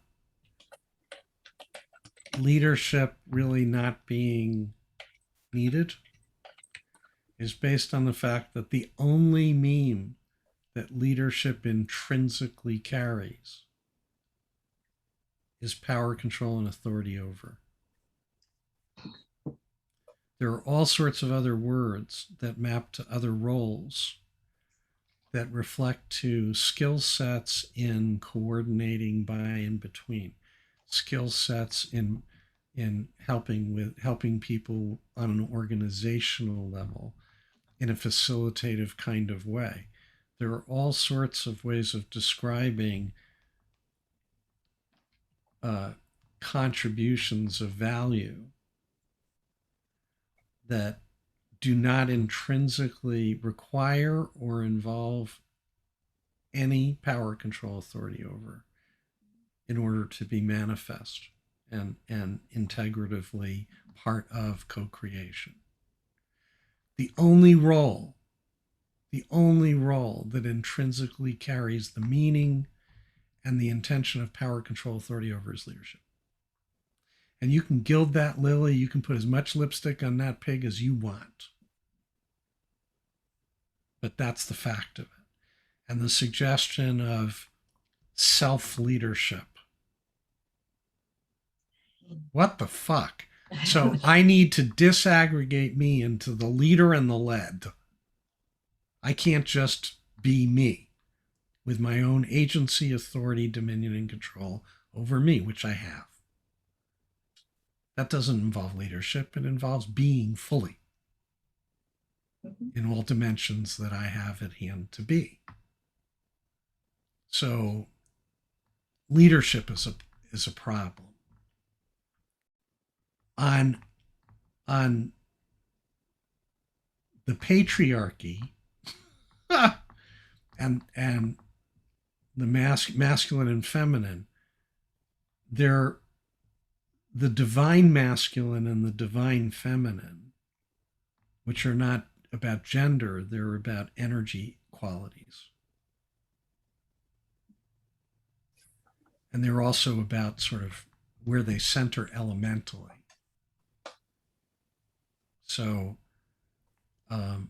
leadership really not being needed is based on the fact that the only meme that leadership intrinsically carries is power, control, and authority over. There are all sorts of other words that map to other roles that reflect to skill sets in coordinating by and between, skill sets in helping people on an organizational level in a facilitative kind of way. There are all sorts of ways of describing contributions of value that do not intrinsically require or involve any power, control, authority over in order to be manifest and integratively part of co-creation. The only role that intrinsically carries the meaning and the intention of power, control, authority over is leadership. And you can gild that lily, you can put as much lipstick on that pig as you want. But that's the fact of it. And the suggestion of self-leadership. What the fuck? So I need to disaggregate me into the leader and the led. I can't just be me with my own agency, authority, dominion, and control over me, which I have. That doesn't involve leadership. It involves being fully in all dimensions that I have at hand to be. So leadership is a problem. On the patriarchy and the masculine and feminine, the divine masculine and the divine feminine, which are not about gender, they're about energy qualities. And they're also about sort of where they center elementally. So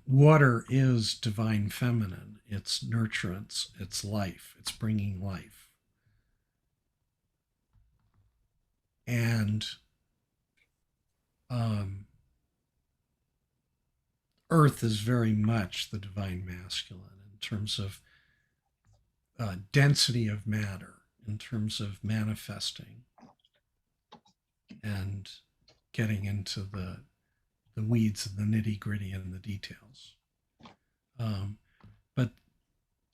water is divine feminine. It's nurturance, it's life, it's bringing life. And earth is very much the divine masculine in terms of density of matter, in terms of manifesting and getting into the weeds and the nitty gritty and the details. But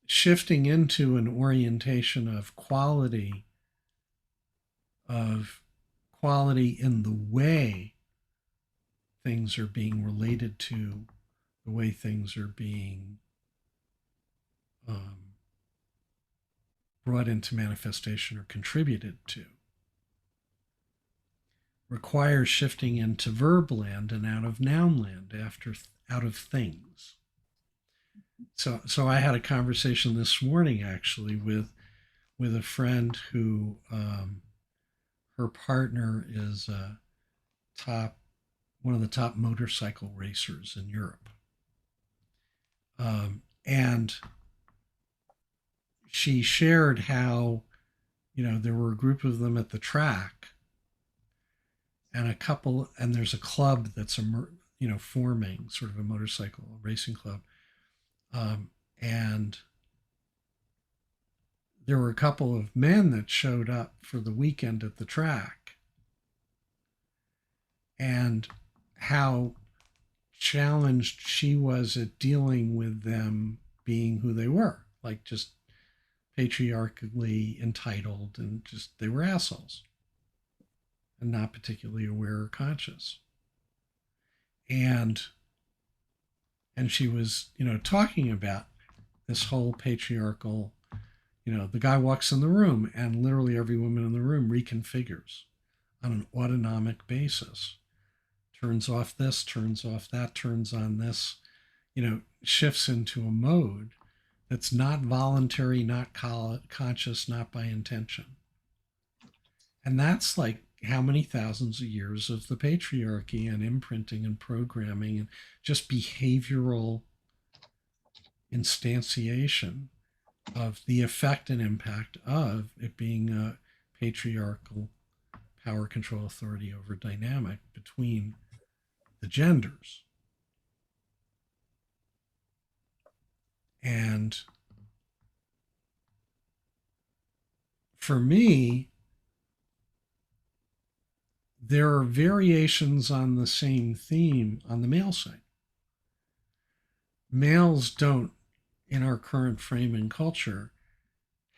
shifting into an orientation of quality in the way things are being related to, the way things are being brought into manifestation or contributed to, requires shifting into verb land and out of noun land, out of things. So I had a conversation this morning actually with a friend who her partner is one of the top motorcycle racers in Europe, and she shared how there were a group of them at the track, and there's a club that's forming, sort of a motorcycle racing club, and there were a couple of men that showed up for the weekend at the track, and how challenged she was at dealing with them being who they were, like just patriarchally entitled, and just they were assholes and not particularly aware or conscious. And she was, talking about this whole patriarchal, the guy walks in the room and literally every woman in the room reconfigures on an autonomic basis. Turns off this, turns off that, turns on this, shifts into a mode that's not voluntary, not conscious, not by intention. And that's like how many thousands of years of the patriarchy and imprinting and programming and just behavioral instantiation of the effect and impact of it being a patriarchal power, control, authority over dynamic between the genders. And for me, there are variations on the same theme on the male side. Males don't, in our current frame and culture,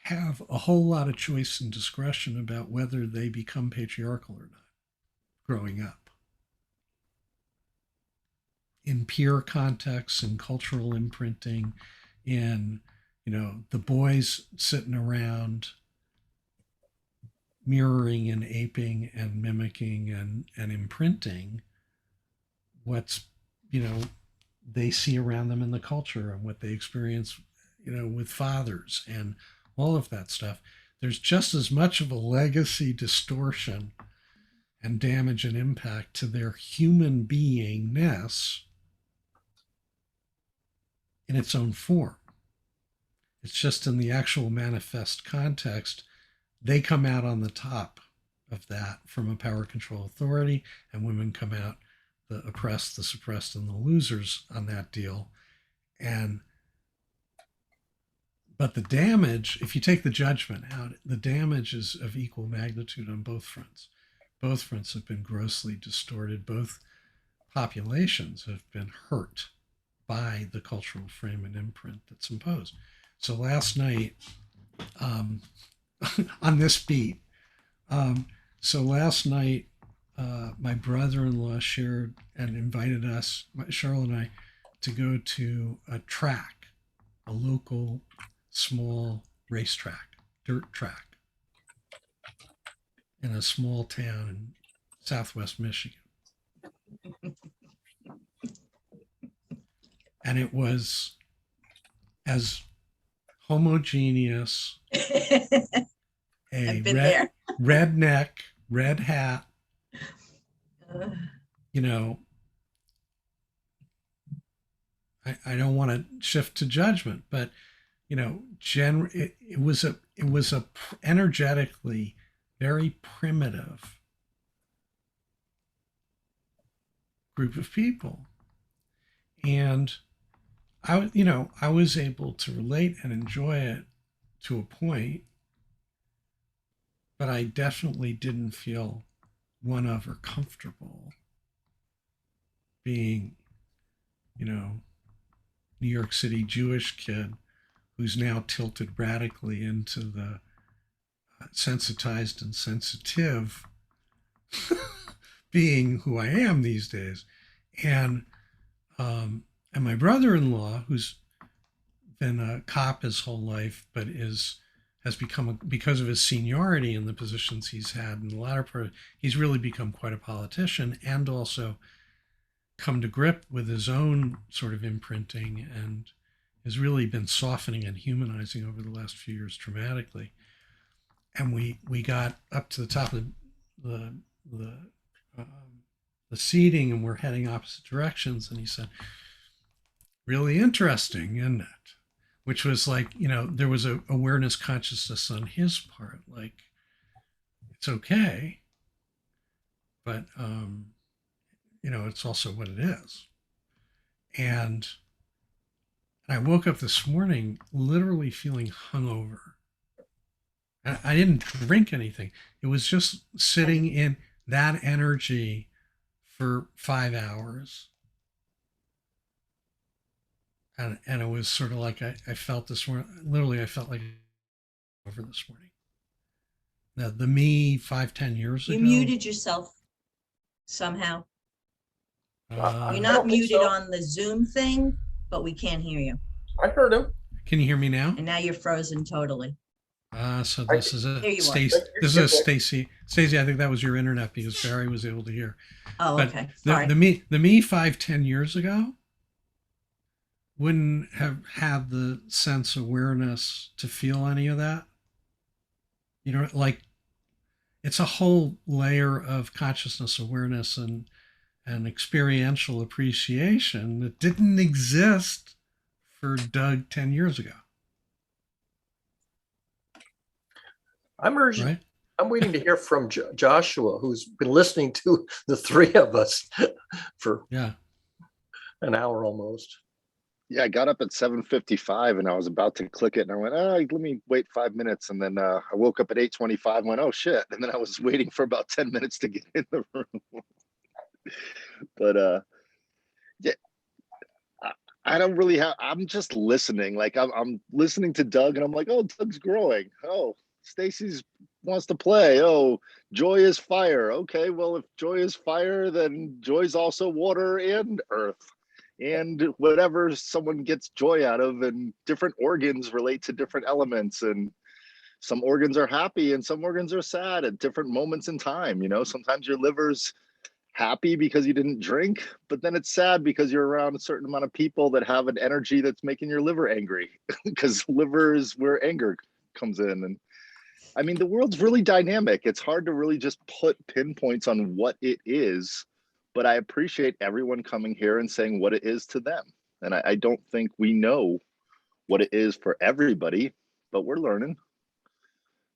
have a whole lot of choice and discretion about whether they become patriarchal or not growing up. In peer contexts, in cultural imprinting, in, the boys sitting around mirroring and aping and mimicking and imprinting what's, they see around them in the culture and what they experience, with fathers and all of that stuff. There's just as much of a legacy distortion and damage and impact to their human beingness in its own form. It's just in the actual manifest context, they come out on the top of that from a power, control, authority, and women come out the oppressed, the suppressed, and the losers on that deal. But the damage, if you take the judgment out, the damage is of equal magnitude on both fronts. Both fronts have been grossly distorted. Both populations have been hurt by the cultural frame and imprint that's imposed. So last night, on this beat, my brother-in-law shared and invited us, Cheryl and I, to go to a track, a local small racetrack, dirt track, in a small town in Southwest Michigan. And it was as homogeneous, a redneck, red hat, I don't want to shift to judgment, but it was a energetically very primitive group of people, and I was able to relate and enjoy it to a point, but I definitely didn't feel one of or comfortable being, New York City Jewish kid who's now tilted radically into the sensitized and sensitive being who I am these days. And and my brother-in-law, who's been a cop his whole life, but has become because of his seniority in the positions he's had in the latter part, he's really become quite a politician, and also come to grip with his own sort of imprinting, and has really been softening and humanizing over the last few years dramatically. And we got up to the top of the the, the seating, and we're heading opposite directions, and he said, really interesting, isn't it? Which was like, there was a awareness consciousness on his part, like it's okay, but it's also what it is. And I woke up this morning literally feeling hungover. I didn't drink anything. It was just sitting in that energy for 5 hours. And it was sort of like I felt this morning, literally, I felt like over this morning. Now, the me 5-10 years You ago. muted yourself somehow. You're I not don't think muted so. on the Zoom thing, but we can't hear you. I heard him. Can you hear me now? And now you're frozen totally. So this is a There you are. Stacy. This is a Stacy. Stacy, I think that was your internet because Barry was able to hear. Oh, But okay. Sorry. the me 5-10 years ago wouldn't have had the sense awareness to feel any of that. Like it's a whole layer of consciousness awareness and experiential appreciation that didn't exist for Doug 10 years ago. I'm urging. Right? I'm waiting to hear from Joshua, who's been listening to the three of us for an hour almost. Yeah, I got up at 7:55 and I was about to click it and I went, let me wait 5 minutes. And then I woke up at 8:25 and went, oh shit. And then I was waiting for about 10 minutes to get in the room. But yeah, I don't really I'm just listening. Like I'm listening to Doug and I'm like, oh, Doug's growing. Oh, Stacy's wants to play. Oh, joy is fire. Okay, well, if joy is fire, then joy's also water and earth. And whatever someone gets joy out of, and different organs relate to different elements, and some organs are happy and some organs are sad at different moments in time. Sometimes your liver's happy because you didn't drink, but then it's sad because you're around a certain amount of people that have an energy that's making your liver angry because liver is where anger comes in. And I mean, the world's really dynamic. It's hard to really just put pinpoints on what it is. But I appreciate everyone coming here and saying what it is to them. And I don't think we know what it is for everybody, but we're learning.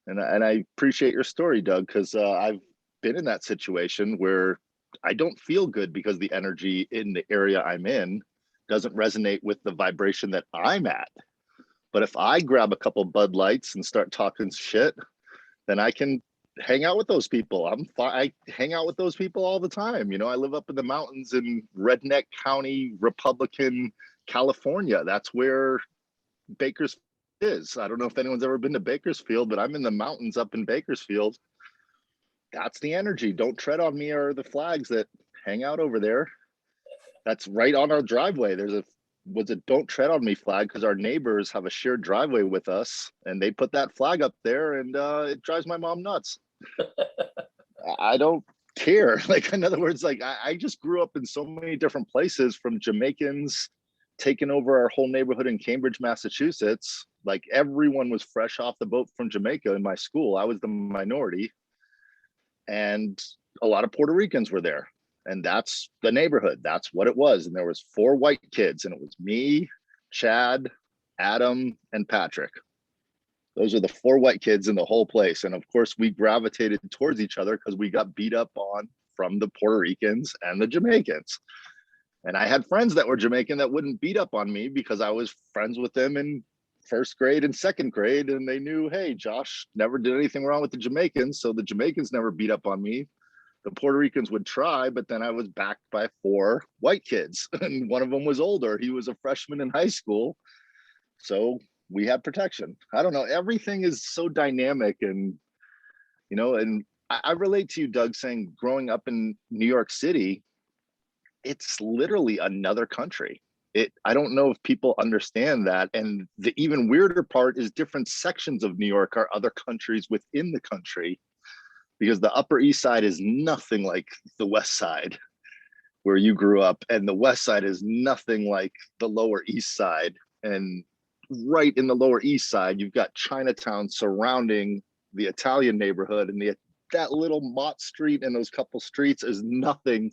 And I appreciate your story, Doug, because I've been in that situation where I don't feel good because the energy in the area I'm in doesn't resonate with the vibration that I'm at. But if I grab a couple Bud Lights and start talking shit, then I can hang out with those people. I hang out with those people all the time. I live up in the mountains in Redneck County, Republican California. That's where Bakersfield is. I don't know if anyone's ever been to Bakersfield, but I'm in the mountains up in Bakersfield. That's the energy. Don't tread on me are the flags that hang out over there. That's right on our driveway. There's a don't tread on me flag because our neighbors have a shared driveway with us and they put that flag up there, and it drives my mom nuts. I don't care. Like, in other words, like I just grew up in so many different places, from Jamaicans taking over our whole neighborhood in Cambridge, Massachusetts. Like, everyone was fresh off the boat from Jamaica in my school. I was the minority, and a lot of Puerto Ricans were there. And that's the neighborhood. That's what it was. And there was 4 white kids, and it was me, Chad, Adam, and Patrick. Those are the 4 white kids in the whole place. And of course, we gravitated towards each other because we got beat up on from the Puerto Ricans and the Jamaicans. And I had friends that were Jamaican that wouldn't beat up on me because I was friends with them in 1st grade and 2nd grade. And they knew, hey, Josh never did anything wrong with the Jamaicans. So the Jamaicans never beat up on me. The Puerto Ricans would try, but then I was backed by 4 white kids. And one of them was older. He was a freshman in high school. So we had protection. I don't know. Everything is so dynamic. And, and I relate to you, Doug, saying growing up in New York City, it's literally another country. I don't know if people understand that. And the even weirder part is different sections of New York are other countries within the country, because the Upper East Side is nothing like the West Side where you grew up, and the West Side is nothing like the Lower East Side. And right in the Lower East Side, you've got Chinatown surrounding the Italian neighborhood, and that little Mott Street and those couple streets is nothing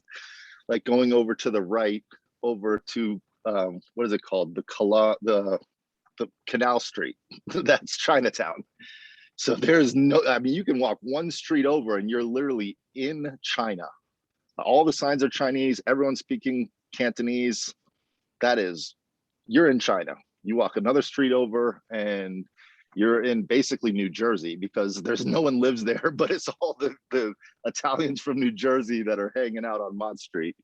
like going over to the right, over to what is it called? The Canal Street. That's Chinatown. So there's no, I mean, you can walk one street over and you're literally in China. All the signs are Chinese, everyone's speaking Cantonese. You're in China. You walk another street over and you're in basically New Jersey, because there's no one lives there, but it's all the Italians from New Jersey that are hanging out on Mott Street,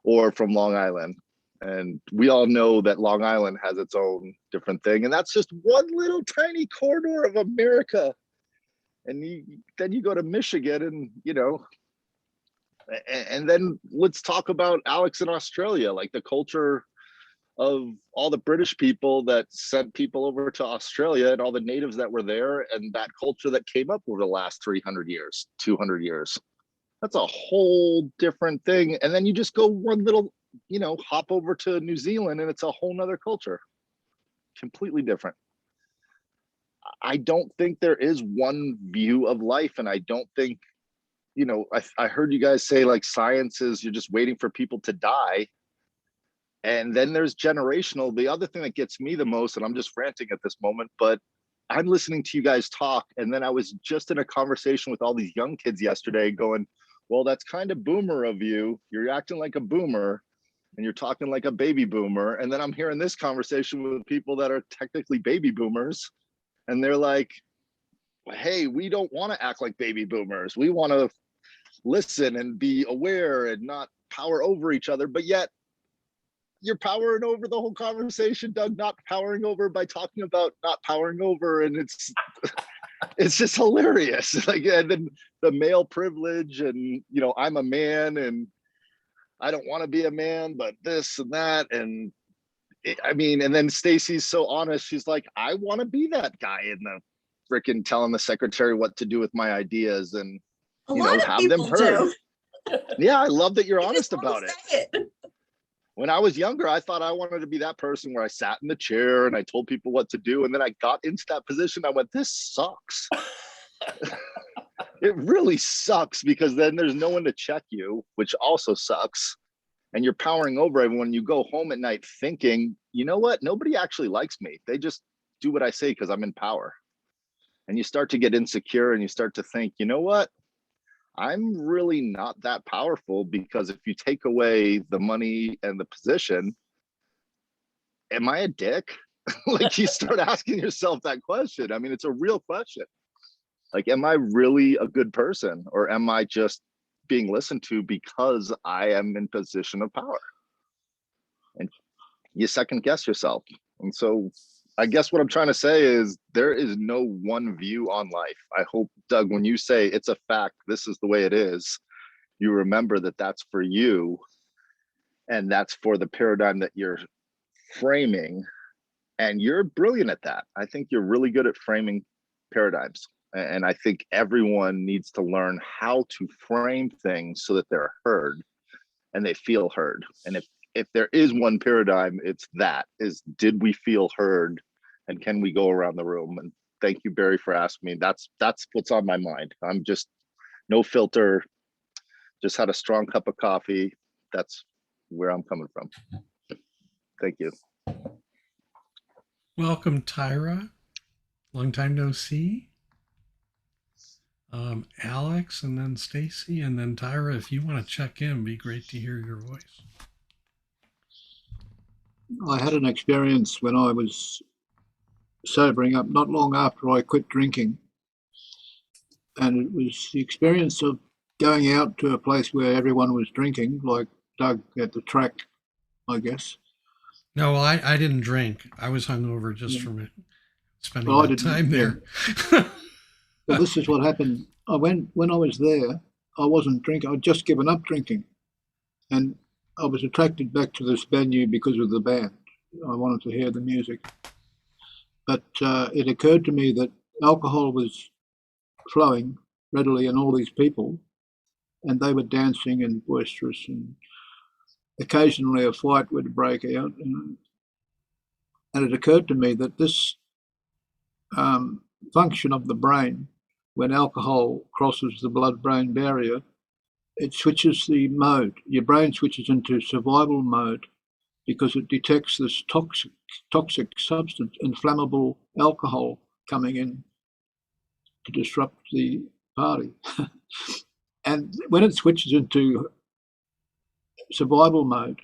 or from Long Island. And we all know that Long Island has its own different thing. And that's just one little tiny corridor of America. And then you go to Michigan and, and then let's talk about Alex in Australia, like the culture of all the British people that sent people over to Australia and all the natives that were there, and that culture that came up over the last 300 years, 200 years. That's a whole different thing. And then you just go one little, hop over to New Zealand and it's a whole nother culture, completely different. I don't think there is one view of life. And I don't think, I heard you guys say like science is you're just waiting for people to die. And then there's generational. The other thing that gets me the most, and I'm just ranting at this moment, but I'm listening to you guys talk. And then I was just in a conversation with all these young kids yesterday going, well, that's kind of boomer of you. You're acting like a boomer and you're talking like a baby boomer. And then I'm hearing this conversation with people that are technically baby boomers. And they're like, hey, we don't want to act like baby boomers. We want to listen and be aware and not power over each other. But yet you're powering over the whole conversation, Doug, not powering over by talking about not powering over. And it's just hilarious. Like, and then the male privilege and, I'm a man and I don't want to be a man, but this and that. And and then Stacy's so honest. She's like, I want to be that guy in the freaking telling the secretary what to do with my ideas and, A lot of have them people heard. do. Yeah, I love that you're They honest just won't about it. say it. When I was younger, I thought I wanted to be that person where I sat in the chair and I told people what to do. And then I got into that position. I went, this sucks. It really sucks, because then there's no one to check you, which also sucks. And you're powering over everyone. You go home at night thinking, you know what? Nobody actually likes me. They just do what I say because I'm in power. And you start to get insecure and you start to think, you know what? I'm really not that powerful, because if you take away the money and the position, am I a dick? Like, you start asking yourself that question. I mean, it's a real question. Like, am I really a good person, or am I just being listened to because I am in position of power? And you second guess yourself. And so I guess what I'm trying to say is there is no one view on life. I hope, Doug, when you say it's a fact, this is the way it is, you remember that that's for you and that's for the paradigm that you're framing. And you're brilliant at that. I think you're really good at framing paradigms. And I think everyone needs to learn how to frame things so that they're heard and they feel heard. And if there is one paradigm, it's that is, did we feel heard, and can we go around the room? And thank you, Barry, for asking me. That's what's on my mind. I'm just no filter, just had a strong cup of coffee. That's where I'm coming from. Thank you. Welcome, Tyra. Long time no see. Alex, and then Stacy, and then Tyra. If you want to check in, it'd be great to hear your voice. I had an experience when I was sobering up not long after I quit drinking. And it was the experience of going out to a place where everyone was drinking, like Doug at the track, I guess. No, well, I didn't drink. I was hungover just from it, spending Well, I that didn't, time there. But this is what happened. When I was there, I wasn't drinking. I'd just given up drinking. And I was attracted back to this venue because of the band. I wanted to hear the music. But it occurred to me that alcohol was flowing readily in all these people, and they were dancing and boisterous, and occasionally a fight would break out. And it occurred to me that this function of the brain, when alcohol crosses the blood-brain barrier, it switches the mode. Your brain switches into survival mode because it detects this toxic substance, inflammable alcohol coming in to disrupt the party. And when it switches into survival mode,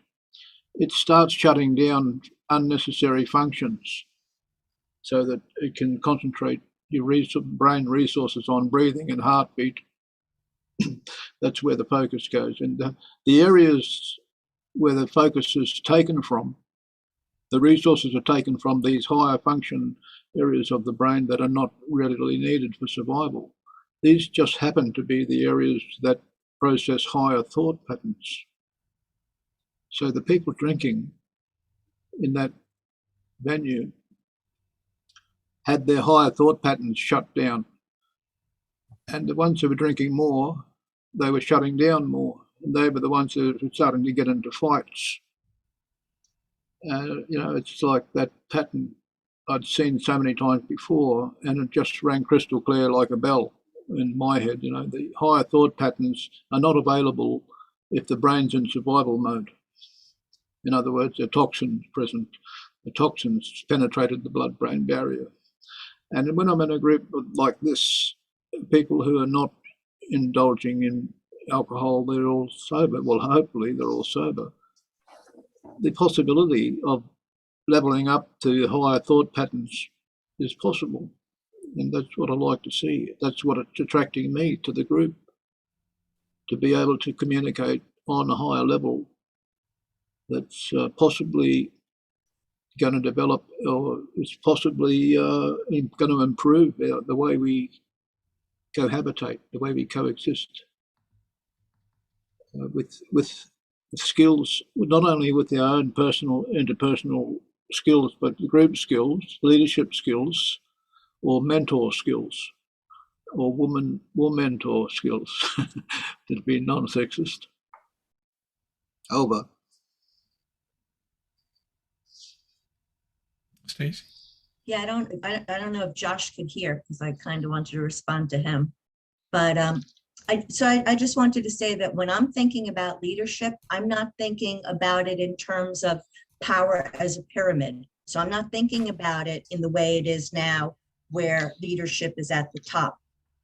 it starts shutting down unnecessary functions so that it can concentrate your brain resources on breathing and heartbeat. That's where the focus goes. And the areas where the focus is taken from, the resources are taken from these higher function areas of the brain that are not really needed for survival. These just happen to be the areas that process higher thought patterns. So the people drinking in that venue had their higher thought patterns shut down. And the ones who were drinking more, they were shutting down more. And they were the ones who were starting to get into fights. It's like that pattern I'd seen so many times before, and it just rang crystal clear like a bell in my head. The higher thought patterns are not available if the brain's in survival mode. In other words, there are toxins present. The toxins penetrated the blood-brain barrier. And when I'm in a group like this, people who are not indulging in alcohol, they're all sober. Well, hopefully they're all sober. The possibility of leveling up to higher thought patterns is possible. And that's what I like to see. That's what it's attracting me to the group, to be able to communicate on a higher level that's possibly going to develop, or is possibly going to improve the way we cohabitate, the way we coexist with skills, not only with our own personal interpersonal skills, but the group skills, leadership skills, or mentor skills, or woman mentor skills, to be non-sexist. Over. Stacey? Yeah, I don't know if Josh could hear, because I kind of wanted to respond to him. But I just wanted to say that when I'm thinking about leadership, I'm not thinking about it in terms of power as a pyramid. So I'm not thinking about it in the way it is now, where leadership is at the top.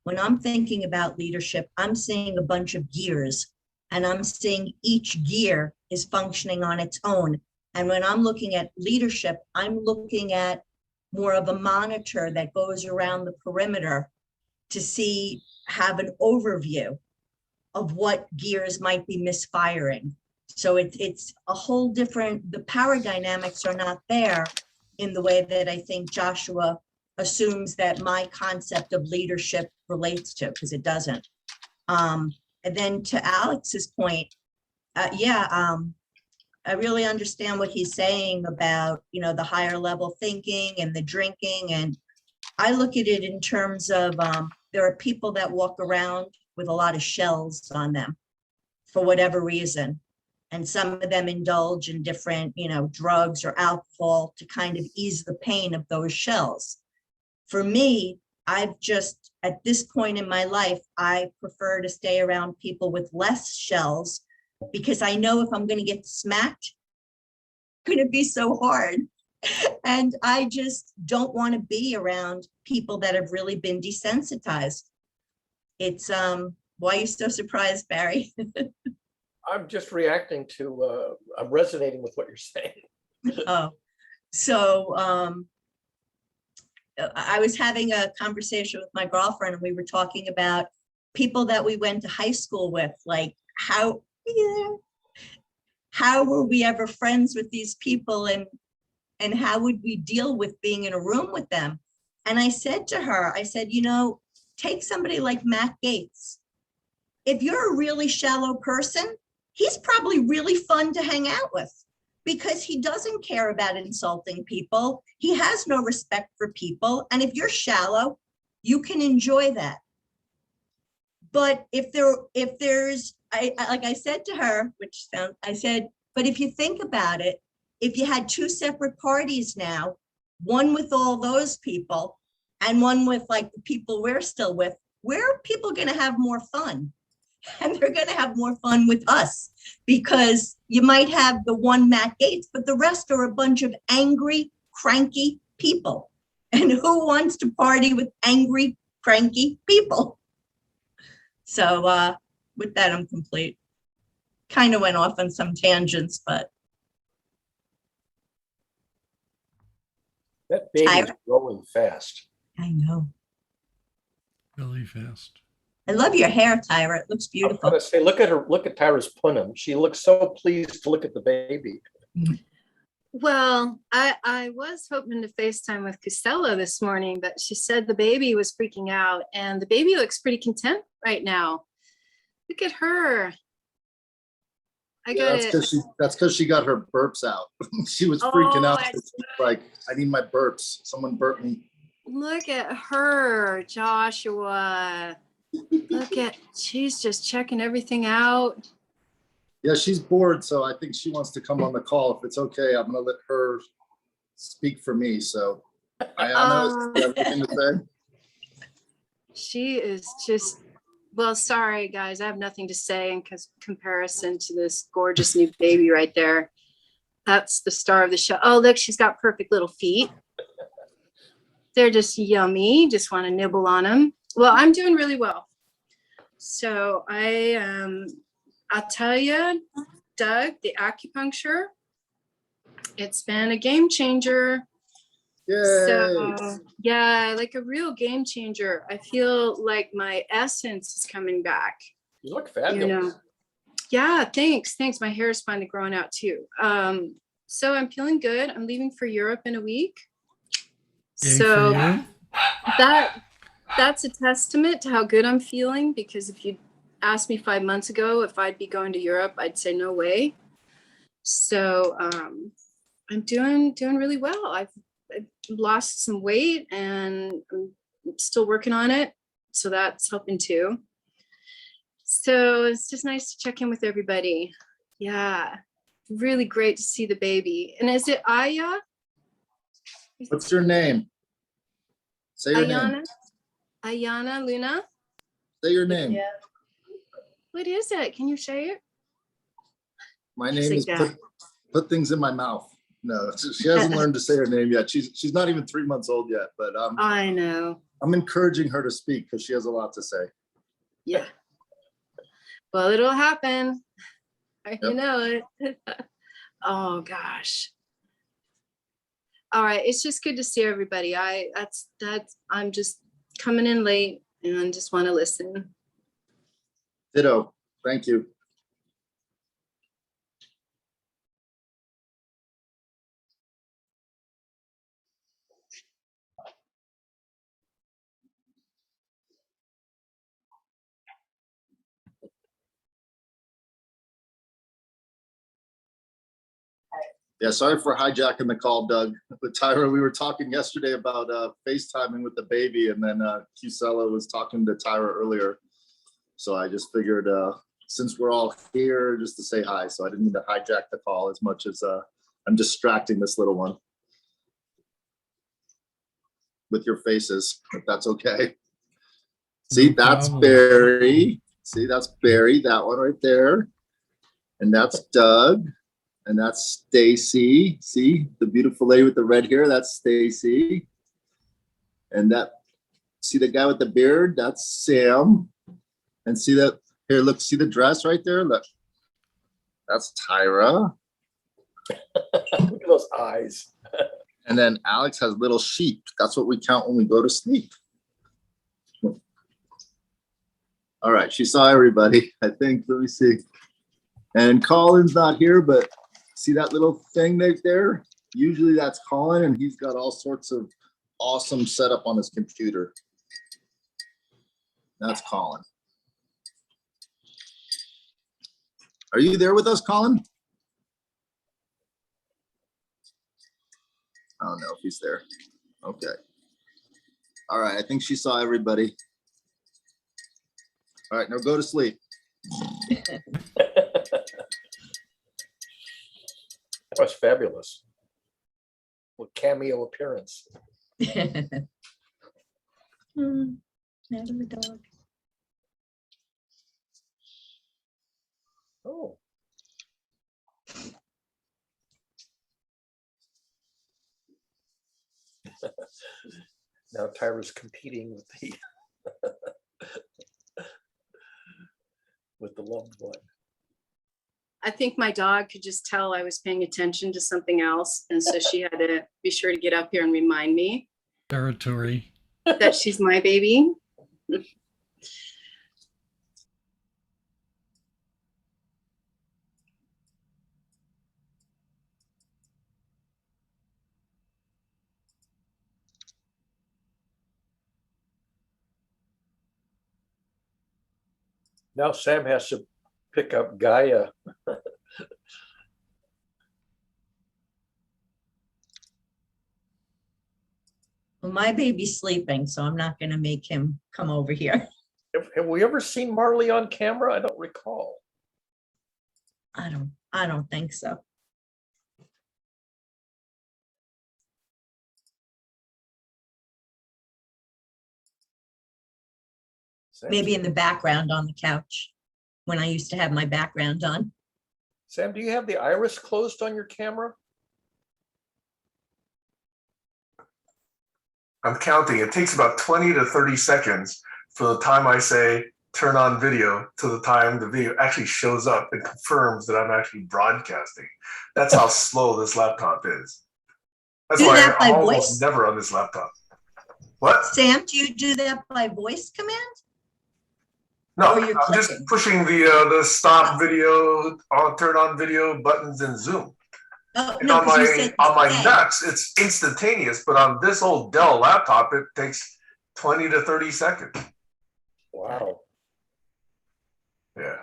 When I'm thinking about leadership, I'm seeing a bunch of gears, and I'm seeing each gear is functioning on its own. And when I'm looking at leadership, I'm looking at more of a monitor that goes around the perimeter to have an overview of what gears might be misfiring. So it's a whole different, the power dynamics are not there in the way that I think Joshua assumes that my concept of leadership relates to, because it doesn't. And then to Alex's point, I really understand what he's saying about, the higher level thinking and the drinking. And I look at it in terms of, there are people that walk around with a lot of shells on them for whatever reason. And some of them indulge in different, drugs or alcohol to kind of ease the pain of those shells. For me, at this point in my life, I prefer to stay around people with less shells, because I know if I'm going to get smacked, it's going to be so hard. And I just don't want to be around people that have really been desensitized. It's, why are you so surprised, Barry? I'm just reacting to, I'm resonating with what you're saying. Oh, so I was having a conversation with my girlfriend, and we were talking about people that we went to high school with, like how were we ever friends with these people, and how would we deal with being in a room with them? And I said to her, take somebody like Matt Gaetz. If you're a really shallow person, he's probably really fun to hang out with because he doesn't care about insulting people. He has no respect for people. And if you're shallow, you can enjoy that. But if there's, like I said to her, I said, but if you think about it, if you had two separate parties now, one with all those people and one with like the people we're still with, where are people going to have more fun? And they're going to have more fun with us because you might have the one Matt Gates, but the rest are a bunch of angry, cranky people. And who wants to party with angry, cranky people? So with that, I'm complete. Kind of went off on some tangents, but. That baby is Tyra? growing fast. I know. Really fast. I love your hair, Tyra. It looks I'm beautiful. gonna say, look at her, look at Tyra's punham. She looks so pleased to look at the baby. Well, I was hoping to FaceTime with Cusella this morning, but she said the baby was freaking out and the baby looks pretty content right now. Look at her. I got it. That's because she got her burps out. She was freaking Oh, out. that's She's like, I need my burps. Someone burp me. Look at her, Joshua. Look at, she's just checking everything out. Yeah, she's bored, so I think she wants to come on the call. If it's okay, I'm gonna let her speak for me. So, Ayana, do you have anything to say? She is just, well, sorry guys, I have nothing to say in comparison to this gorgeous new baby right there. That's the star of the show. Oh, look, she's got perfect little feet. They're just yummy. Just want to nibble on them. Well, I'm doing really well. So I'll tell you, Doug, the acupuncture, it's been a game changer. Yay. So yeah, like a real game changer. I feel like my essence is coming back. You look fabulous. You know, yeah, thanks. My hair is finally growing out too. So I'm feeling good. I'm leaving for Europe in a week. Yay So for you. that's a testament to how good I'm feeling, because if you asked me 5 months ago if I'd be going to Europe, I'd say no way. So I'm doing really well. I've lost some weight and I'm still working on it. So that's helping too. So it's just nice to check in with everybody. Yeah, really great to see the baby. And is it Aya? What's your name? Say your name. Ayana Luna? Say your name. Yeah. What is it? Can you say it? My Just name like is that. put things in my mouth. No, she hasn't learned to say her name yet. She's not even 3 months old yet, but I know. I'm encouraging her to speak because she has a lot to say. Yeah. Well, it'll happen. You know it. Oh gosh. All right. It's just good to see everybody. I'm just coming in late and I just want to listen. Ditto. Thank you. Yeah, sorry for hijacking the call, Doug. But Tyra, we were talking yesterday about FaceTiming with the baby, and then Cusella was talking to Tyra earlier. So I just figured, since we're all here, just to say hi. So I didn't mean to hijack the call as much as I'm distracting this little one with your faces, if that's okay. See, that's problem. Barry. See, that's Barry, that one right there. And that's Doug. And that's Stacy. See the beautiful lady with the red hair? That's Stacy. And see the guy with the beard? That's Sam. And see that here, look, see the dress right there? Look. That's Tyra. Look at those eyes. And then Alex has little sheep. That's what we count when we go to sleep. All right, she saw everybody, I think. Let me see. And Colin's not here, but see that little thing right there? Usually that's Colin, and he's got all sorts of awesome setup on his computer. That's Colin. Are you there with us, Colin? I don't know if he's there. Okay. All right, I think she saw everybody. All right, now go to sleep. That was fabulous. What cameo appearance. Adam the dog. Oh. Now Tyra's competing with the with the loved one. I think my dog could just tell I was paying attention to something else. And so she had to be sure to get up here and remind me Territory. that she's my baby. Now Sam has to pick up Gaia. Well, my baby's sleeping, so I'm not gonna make him come over here. Have we ever seen Marley on camera? I don't recall. I don't think so. Sam, Maybe in the background on the couch when I used to have my background on. Sam, do you have the iris closed on your camera? I'm counting. It takes about 20 to 30 seconds from the time I say turn on video to the time the video actually shows up and confirms that I'm actually broadcasting. That's how slow this laptop is. That's Do why that by I'm almost voice? never on this laptop. What? Sam, do you do that by voice command? No, Or you're I'm just clicking? pushing the stop video, turn on video buttons in Zoom. Oh, And no, on because you my said on my say. nuts, it's instantaneous. But on this old Dell laptop, it takes 20 to 30 seconds. Wow. Yeah.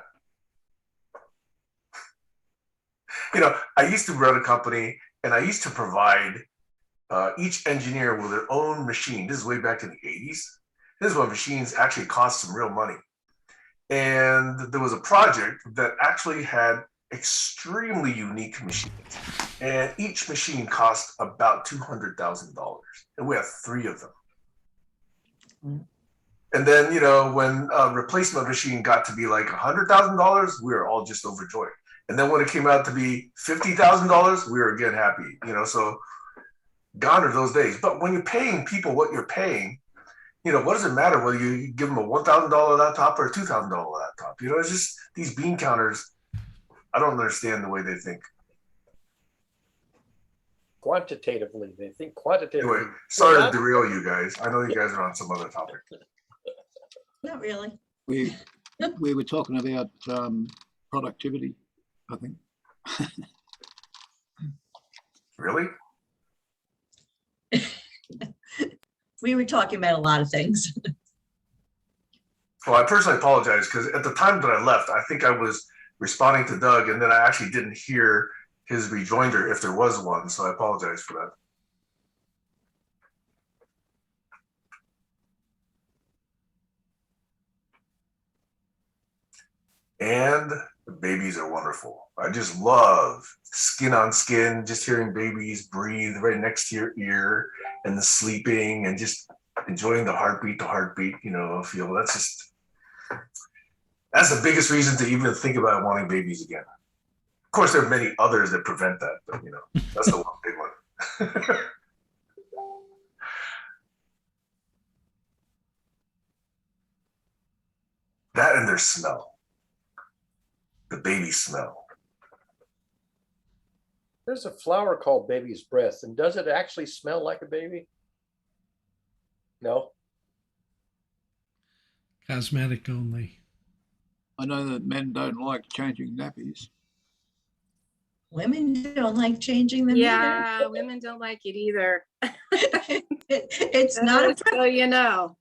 You know, I used to run a company, and I used to provide each engineer with their own machine. This is way back in the 80s. This is when machines actually cost some real money. And there was a project that actually had extremely unique machines. And each machine cost about $200,000. And we have 3 of them. Mm. And then, you know, when a replacement machine got to be like $100,000, we were all just overjoyed. And then when it came out to be $50,000, we were again happy, you know, so gone are those days. But when you're paying people what you're paying, you know, what does it matter whether you give them a $1,000 laptop or a $2,000 laptop? You know, it's just these bean counters. I don't understand the way they think. Quantitatively, they think quantitatively. Anyway, sorry Not- to derail you guys. I know you guys are on some other topic. Not really. We were talking about productivity, I think. Really? We were talking about a lot of things. Well, I personally apologize because at the time that I left, I think I was responding to Doug, and then I actually didn't hear his rejoinder if there was one. So I apologize for that. And the babies are wonderful. I just love skin on skin, just hearing babies breathe right next to your ear and the sleeping and just enjoying the heartbeat to heartbeat, you know, feel. That's the biggest reason to even think about wanting babies again. Of course, there are many others that prevent that, but you know, that's the one big one. That and their smell. The baby smell. There's a flower called baby's breath, and does it actually smell like a baby? No. Cosmetic only. I know that men don't like changing nappies. Women don't like changing them Yeah, women don't like it either. either. It's not a So you know.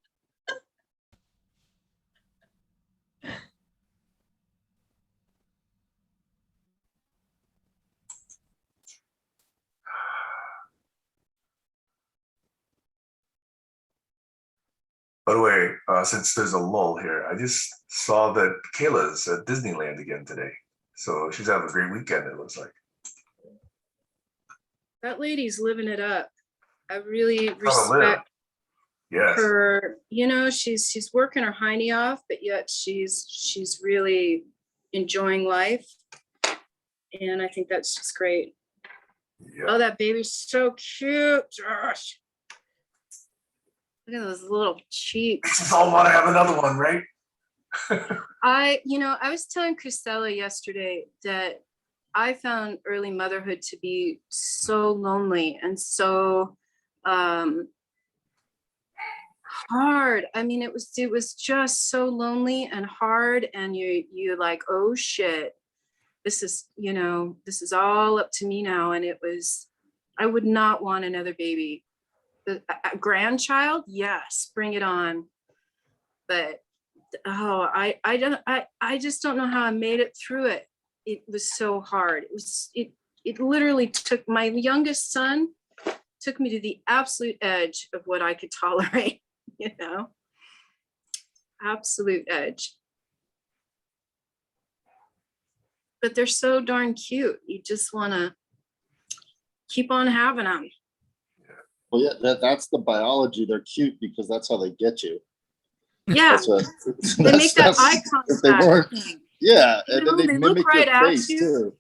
since there's a lull here, I just saw that Kayla's at Disneyland again today. So she's having a great weekend, it looks like. That lady's living it up. I really live. respect Yes. her. You know, she's working her hiney off, but yet she's really enjoying life. And I think that's just great. Yeah. Oh, that baby's so cute. Gosh. Look at those little cheeks. Makes us all want to have another one, right? I was telling Christella yesterday that I found early motherhood to be so lonely and so hard. I mean, it was just so lonely and hard, and you're like, oh shit, this is all up to me now. And I would not want another baby. A grandchild, yes, bring it on. But I just don't know how I made it through it. It was so hard. It literally took my youngest son took me to the absolute edge of what I could tolerate, absolute edge. But they're so darn cute. You just want to keep on having them. Well, yeah, that's the biology. They're cute because that's how they get you. Yeah, they make that eye if they contact. weren't, yeah, and then they look mimic right your at face you. too.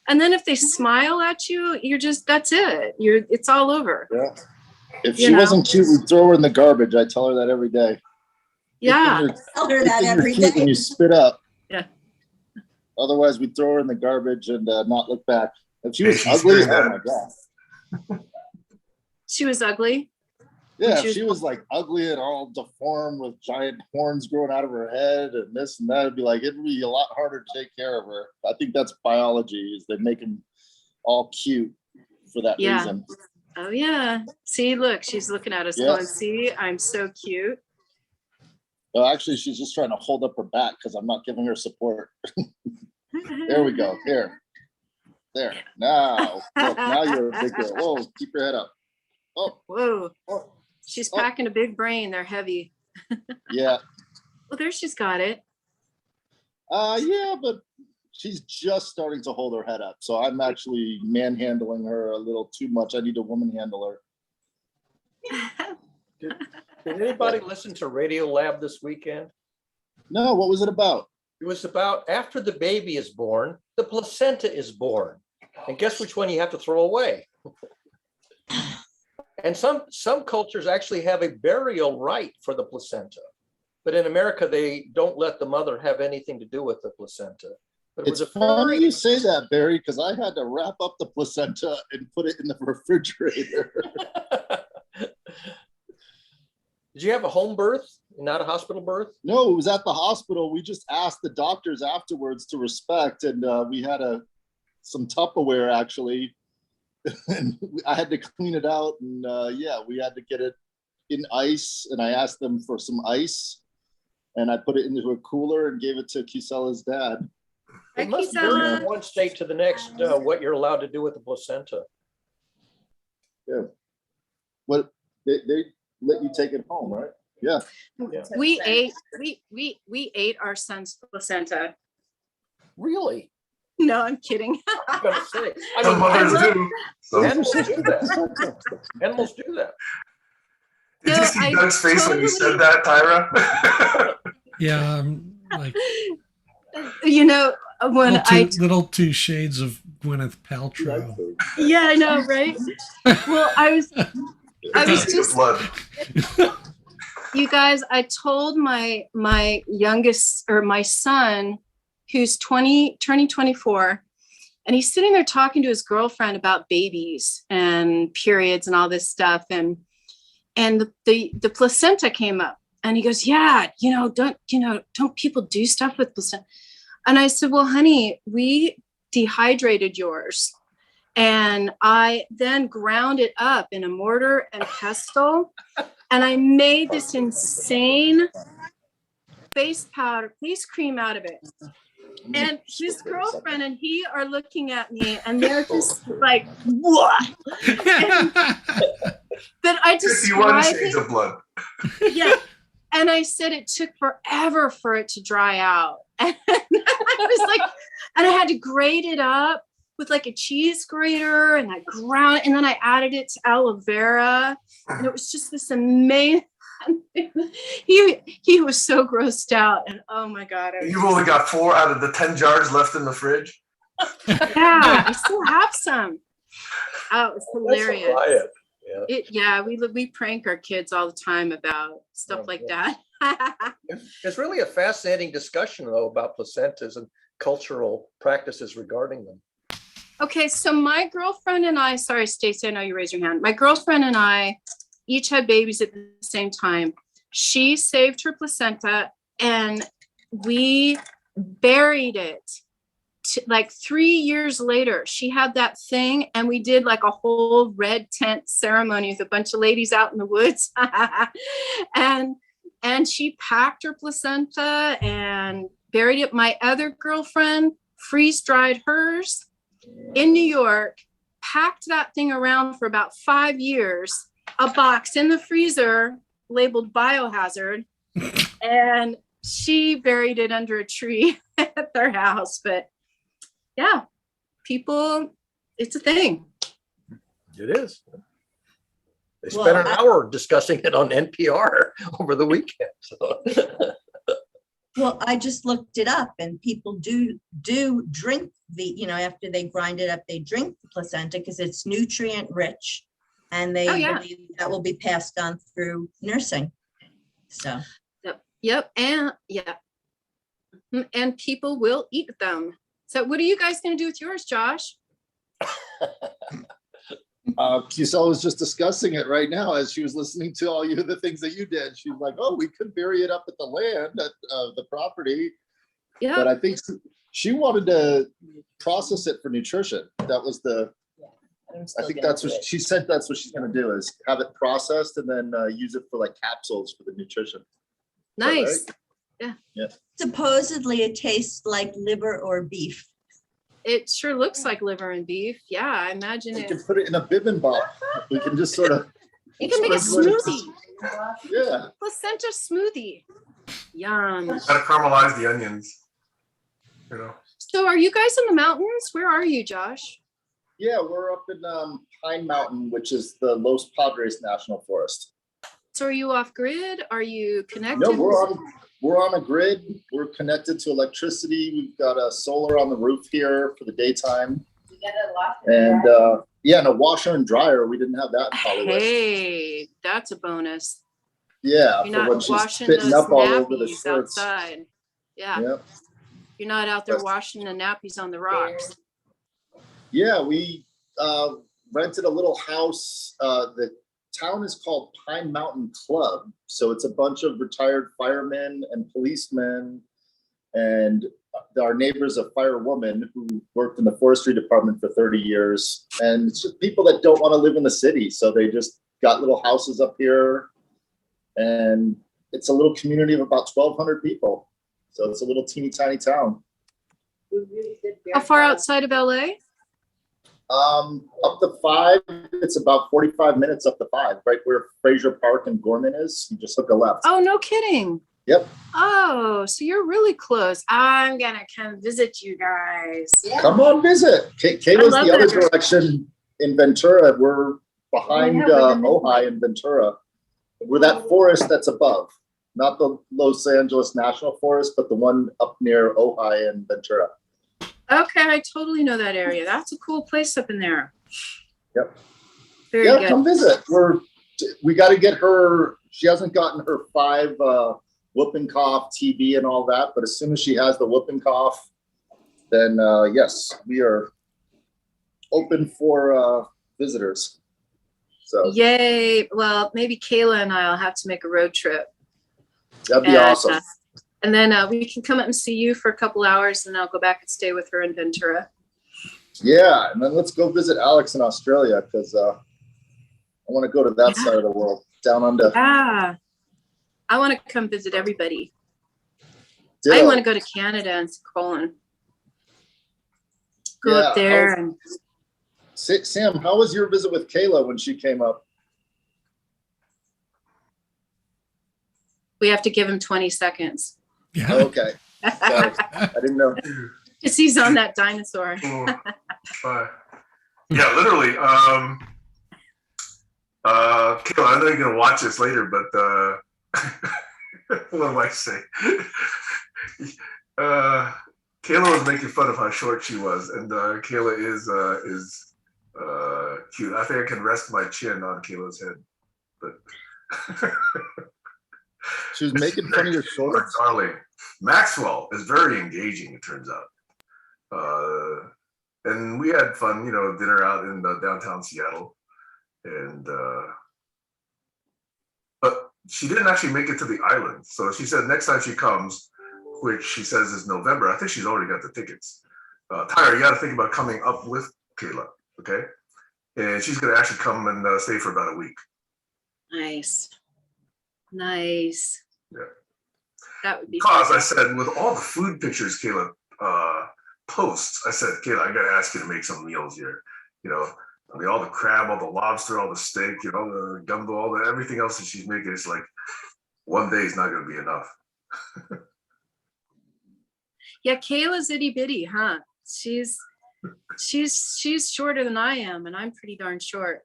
And then if they smile at you, that's it. It's all over. Yeah. If she wasn't cute, we'd throw her in the garbage. I tell her that every day. Yeah. Tell her that every Cute when day. you spit up. Yeah. Otherwise, we'd throw her in the garbage and not look back. If she was she's ugly, doing oh that. my god. She was ugly. Yeah, She if she was like ugly and all deformed with giant horns growing out of her head and this and that, it'd be like, it'd be a lot harder to take care of her. I think that's biology, is they make them all cute for that Yeah. reason. Oh yeah. See, look, she's looking at us Yeah. going, see, I'm so cute. Well, actually, she's just trying to hold up her back because I'm not giving her support. There we go. Here. There. Now. Look, now you're a big girl. Whoa, keep your head up. Oh, Whoa. oh. She's Oh. packing a big brain. They're heavy. Yeah. Well, there she's got it. Yeah, but she's just starting to hold her head up. So I'm actually manhandling her a little too much. I need a woman handler. Did anybody listen to Radio Lab this weekend? No, what was it about? It was about after the baby is born, the placenta is born. And guess which one you have to throw away? And some cultures actually have a burial right for the placenta. But in America, they don't let the mother have anything to do with the placenta. But It's funny you say that, Barry, because I had to wrap up the placenta and put it in the refrigerator. Did you have a home birth, not a hospital birth? No, it was at the hospital. We just asked the doctors afterwards to respect, and we had some Tupperware actually, and I had to clean it out, and yeah, we had to get it in ice, and I asked them for some ice, and I put it into a cooler and gave it to Kisella's dad. It must vary from one state to the next what you're allowed to do with the placenta. Yeah. What they let you take it home, right? Yeah. We ate our son's placenta. Really? No, I'm kidding. I was gonna say. I Some mothers animals do. So, animals do that. Animals do that. did No, you see I Doug's face when you said totally- that, Tyra? Yeah, I'm like When little two shades of Gwyneth Paltrow. yeah, I know, right? Well, I was just, blood. you guys, I told my youngest, or my son, who's turning 24, and he's sitting there talking to his girlfriend about babies and periods and all this stuff, and the placenta came up, and he goes, yeah, don't people do stuff with placenta? And I said, well, honey, we dehydrated yours, and I then ground it up in a mortar and pestle, and I made this insane face cream out of it. And his girlfriend and he are looking at me, and they're just like, what? That I 51 described shades it. of blood. Yeah. And I said it took forever for it to dry out. And I was like, and I had to grate it up with like a cheese grater, and I ground, and then I added it to aloe vera, and it was just this amazing. He was so grossed out, and oh my God. You've only got 4 out of the 10 jars left in the fridge. Yeah, I still have some. Oh, it was hilarious. That's a riot. Yeah. We prank our kids all the time about stuff like that. It's really a fascinating discussion, though, about placentas and cultural practices regarding them. Okay, so my girlfriend and I, sorry, Stacey, I know you raised your hand. My girlfriend and I each had babies at the same time. She saved her placenta and we buried it. Like 3 years later, she had that thing, and we did like a whole red tent ceremony with a bunch of ladies out in the woods. and she packed her placenta and buried it. My other girlfriend freeze-dried hers in New York, packed that thing around for about 5 years, a box in the freezer labeled biohazard, and she buried it under a tree at their house. But yeah, people, it's a thing. It is. They spent an hour discussing it on NPR over the weekend. So. Well, I just looked it up, and people do drink the, after they grind it up, they drink the placenta because it's nutrient rich, and they believe that will be passed on through nursing. So. Yep. And people will eat them. So what are you guys going to do with yours, Josh? Giselle was just discussing it right now as she was listening to all the things that you did. She's like, "Oh, we could bury it up at the land, at the property." Yeah. But I think she wanted to process it for nutrition. That was I think that's what she said. That's what she's going to do, is have it processed and then use it for like capsules for the nutrition. Nice. Right? Yeah. Supposedly it tastes like liver or beef. It sure looks like liver and beef. Yeah, I imagine We can put it in a bibimbap. We can just sort of. You can make a smoothie. Yeah. Placenta smoothie. Yum. Gotta caramelize the onions. So are you guys in the mountains? Where are you, Josh? Yeah, we're up in Pine Mountain, which is the Los Padres National Forest. So are you off grid? Are you connected? No, we're on a grid. We're connected to electricity. We've got a solar on the roof here for the daytime. You got a lot. And and a washer and dryer. We didn't have that in Hollywood. Hey, that's a bonus. Yeah, you're for not when she's washing spitting those up all over the nappies shirts. outside. Yeah. Yep. You're not out there washing the nappies on the rocks. Yeah, we rented a little house. The town is called Pine Mountain Club. So it's a bunch of retired firemen and policemen, and our neighbor's a firewoman who worked in the forestry department for 30 years. And it's just people that don't want to live in the city. So they just got little houses up here, and it's a little community of about 1,200 people. So it's a little teeny tiny town. How far outside of LA? Up to 5, it's about 45 minutes up to 5, right where Fraser Park and Gorman is. You just took a left. Oh, no kidding. Yep. Oh, so you're really close. I'm gonna come visit you guys. Yeah. Come on, visit. Kayla's the other direction in Ventura. We're behind Ojai in Ventura. We're that forest that's above, not the Los Angeles National Forest, but the one up near Ojai and Ventura. Okay, I totally know that area. That's a cool place up in there. Yep. Very Yeah, good. come visit. We got to get her. She hasn't gotten her 5 whooping cough, TB, and all that. But as soon as she has the whooping cough, then yes, we are open for visitors. So Yay! Well, maybe Kayla and I will have to make a road trip. that'd be awesome. And then we can come up and see you for a couple hours, and I'll go back and stay with her in Ventura. Yeah, and then let's go visit Alex in Australia, because I want to go to that side of the world, down under. Yeah, I want to come visit everybody. Ditto. I want to go to Canada and Colin. Go up there and. Sam, how was your visit with Kayla when she came up? We have to give him 20 seconds. Yeah. Okay, sorry, I didn't know. Because he's on that dinosaur. 4, 5. Yeah, literally. Kayla, I know you're gonna watch this later, but what do I say? Kayla was making fun of how short she was, and Kayla is cute. I think I can rest my chin on Kayla's head, but She was making fun of your shorts. darling. Maxwell is very engaging, it turns out. And we had fun, dinner out in downtown Seattle, and but she didn't actually make it to the island. So she said next time she comes, which she says is November, I think she's already got the tickets. Tyra, you got to think about coming up with Kayla, okay? And she's going to actually come and stay for about a week. Nice. Nice. Yeah. That would be Because fun. I said, with all the food pictures Kayla posts, I said, Kayla, I got to ask you to make some meals here. I mean, all the crab, all the lobster, all the steak, the gumbo, all the everything else that she's making. It's like one day is not going to be enough. Yeah, Kayla's itty bitty, huh? She's shorter than I am, and I'm pretty darn short.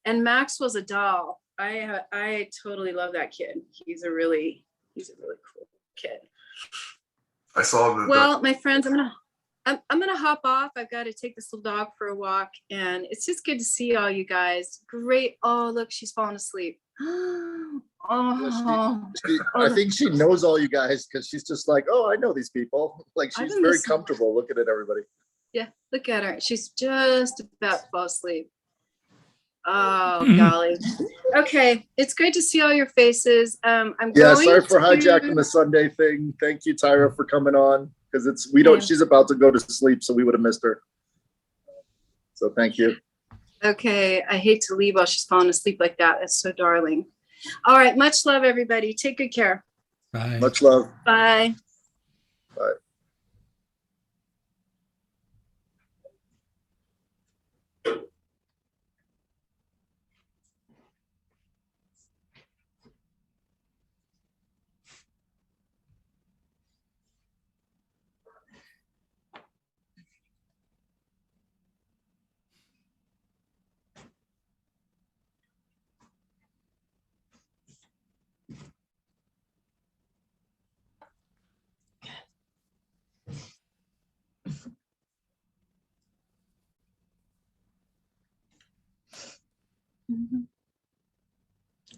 And Maxwell's a doll. I totally love that kid. He's a really cool kid. I saw the. Well, my friends, I'm gonna hop off. I've got to take this little dog for a walk, and it's just good to see all you guys. Great. Oh, look, she's falling asleep. Oh, I think she knows all you guys because she's just like, oh, I know these people. Like I've she's been very listening. comfortable looking at everybody. yeah, look at her. She's just about to fall asleep. Oh, golly. Okay, it's great to see all your faces. I'm Yeah, going sorry for to- hijacking the Sunday thing. Thank you, Tyra, for coming on because she's about to go to sleep, so we would have missed her. So thank you. Okay, I hate to leave while she's falling asleep like that. That's so darling. All right, much love, everybody. Take good care. Bye. Much love. Bye. Bye.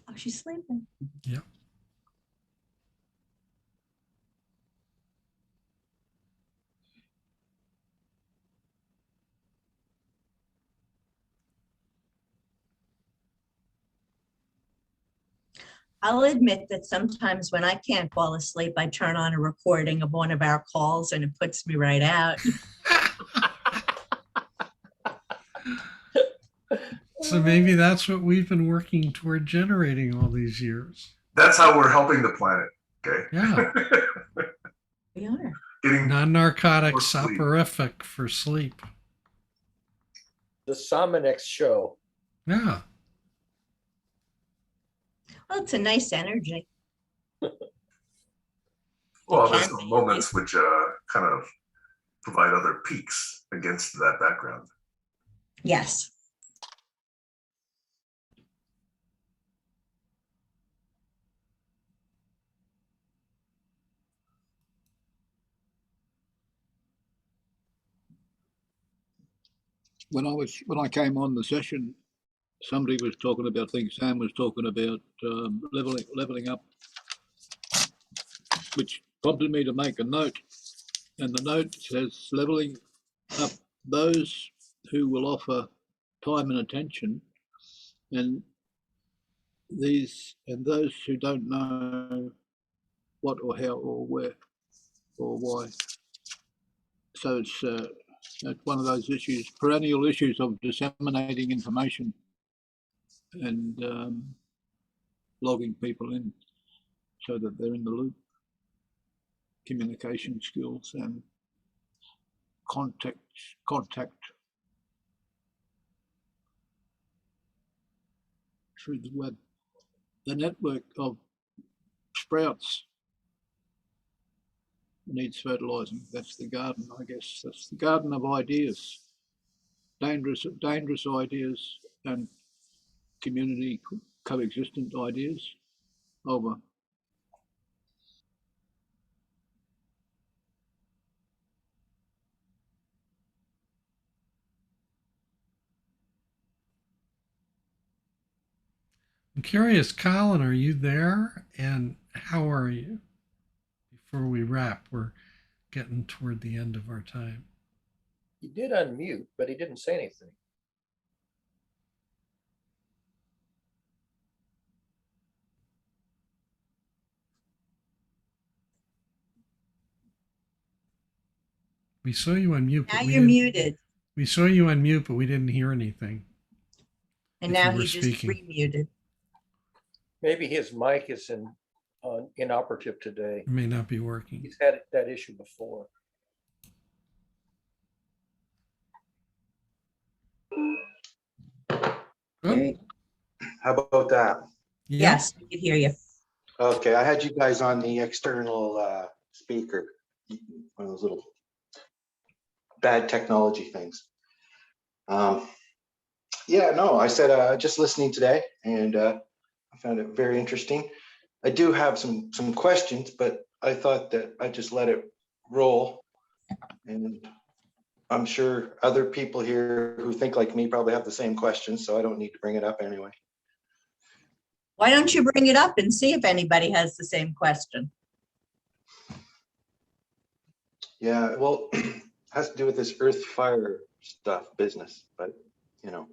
Oh, she's sleeping. Yep. I'll admit that sometimes when I can't fall asleep, I turn on a recording of one of our calls and it puts me right out. So maybe that's what we've been working toward generating all these years. That's how we're helping the planet. Okay. Yeah. We are. Getting Non-narcotic Or sleep. soporific for sleep. The Sominex show. Yeah. Well, it's a nice energy. well, there's some moments which kind of provide other peaks against that background. Yes. When I came on the session, somebody was talking about, I think Sam was talking about leveling up, which prompted me to make a note. And the note says leveling up those who will offer time and attention, and those who don't know what or how or where or why. So it's one of those issues, perennial issues of disseminating information and logging people in so that they're in the loop. Communication skills and contact through the web. the network of sprouts needs fertilizing. That's the garden, I guess. That's the garden of ideas, dangerous ideas and community coexistent ideas. Over. I'm curious, Colin, are you there? And how are you? Before we wrap, we're getting toward the end of our time. He did unmute, but he didn't say anything. We saw you unmute, Now but we you're didn't. muted, We saw you unmute, but we didn't hear anything. and If now you were he just speaking. remuted. Maybe his mic is inoperative today. It may not be working. He's had that issue before. Oh, How about that? yeah. Yes, we can hear you. Okay, I had you guys on the external speaker, one of those little bad technology things. Yeah, no, I said just listening today, and I found it very interesting. I do have some questions, but I thought that I'd just let it roll. And I'm sure other people here who think like me probably have the same questions, so I don't need to bring it up anyway. Why don't you bring it up and see if anybody has the same question? Yeah, well, it has to do with this earth fire stuff business, but you know,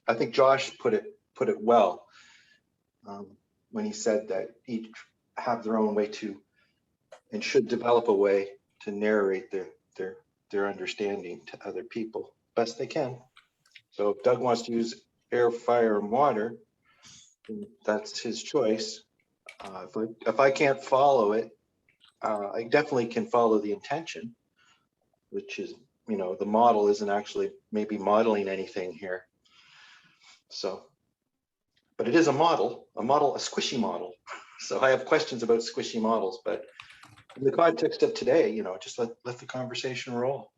I think Josh put it well when he said that each have their own way to and should develop a way to narrate their understanding to other people best they can. So if Doug wants to use air, fire, and water, that's his choice. If I can't follow it, I definitely can follow the intention, which is, the model isn't actually maybe modeling anything here. So, but it is a squishy model. So I have questions about squishy models, but in the context of today, just let the conversation roll.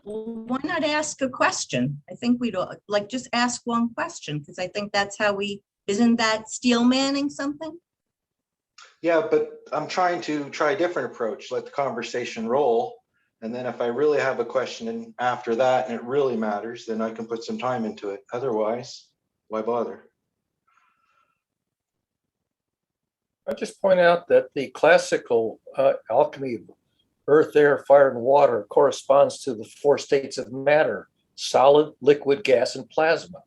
Well, why not ask a question? I think we'd like just ask one question, because I think that's how isn't that steel manning something? Yeah, but I'm trying to try a different approach, let the conversation roll. And then if I really have a question after that and it really matters, then I can put some time into it. Otherwise, why bother? I'll just point out that the classical alchemy of earth, air, fire, and water corresponds to the 4 states of matter: solid, liquid, gas, and plasma.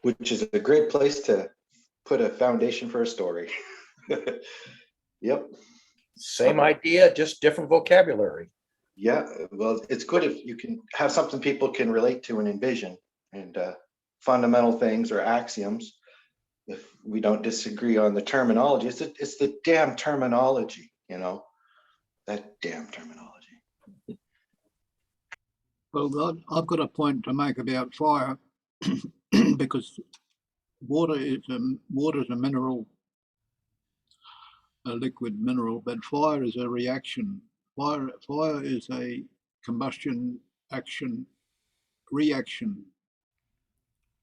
Which is a great place to put a foundation for a story. Yep. Same idea, just different vocabulary. Yeah, well, it's good if you can have something people can relate to and envision, and fundamental things or axioms. If we don't disagree on the terminology, it's the damn terminology, that damn terminology. Well, I've got a point to make about fire because water is a mineral, a liquid mineral, but fire is a reaction. Fire is a combustion, action, reaction.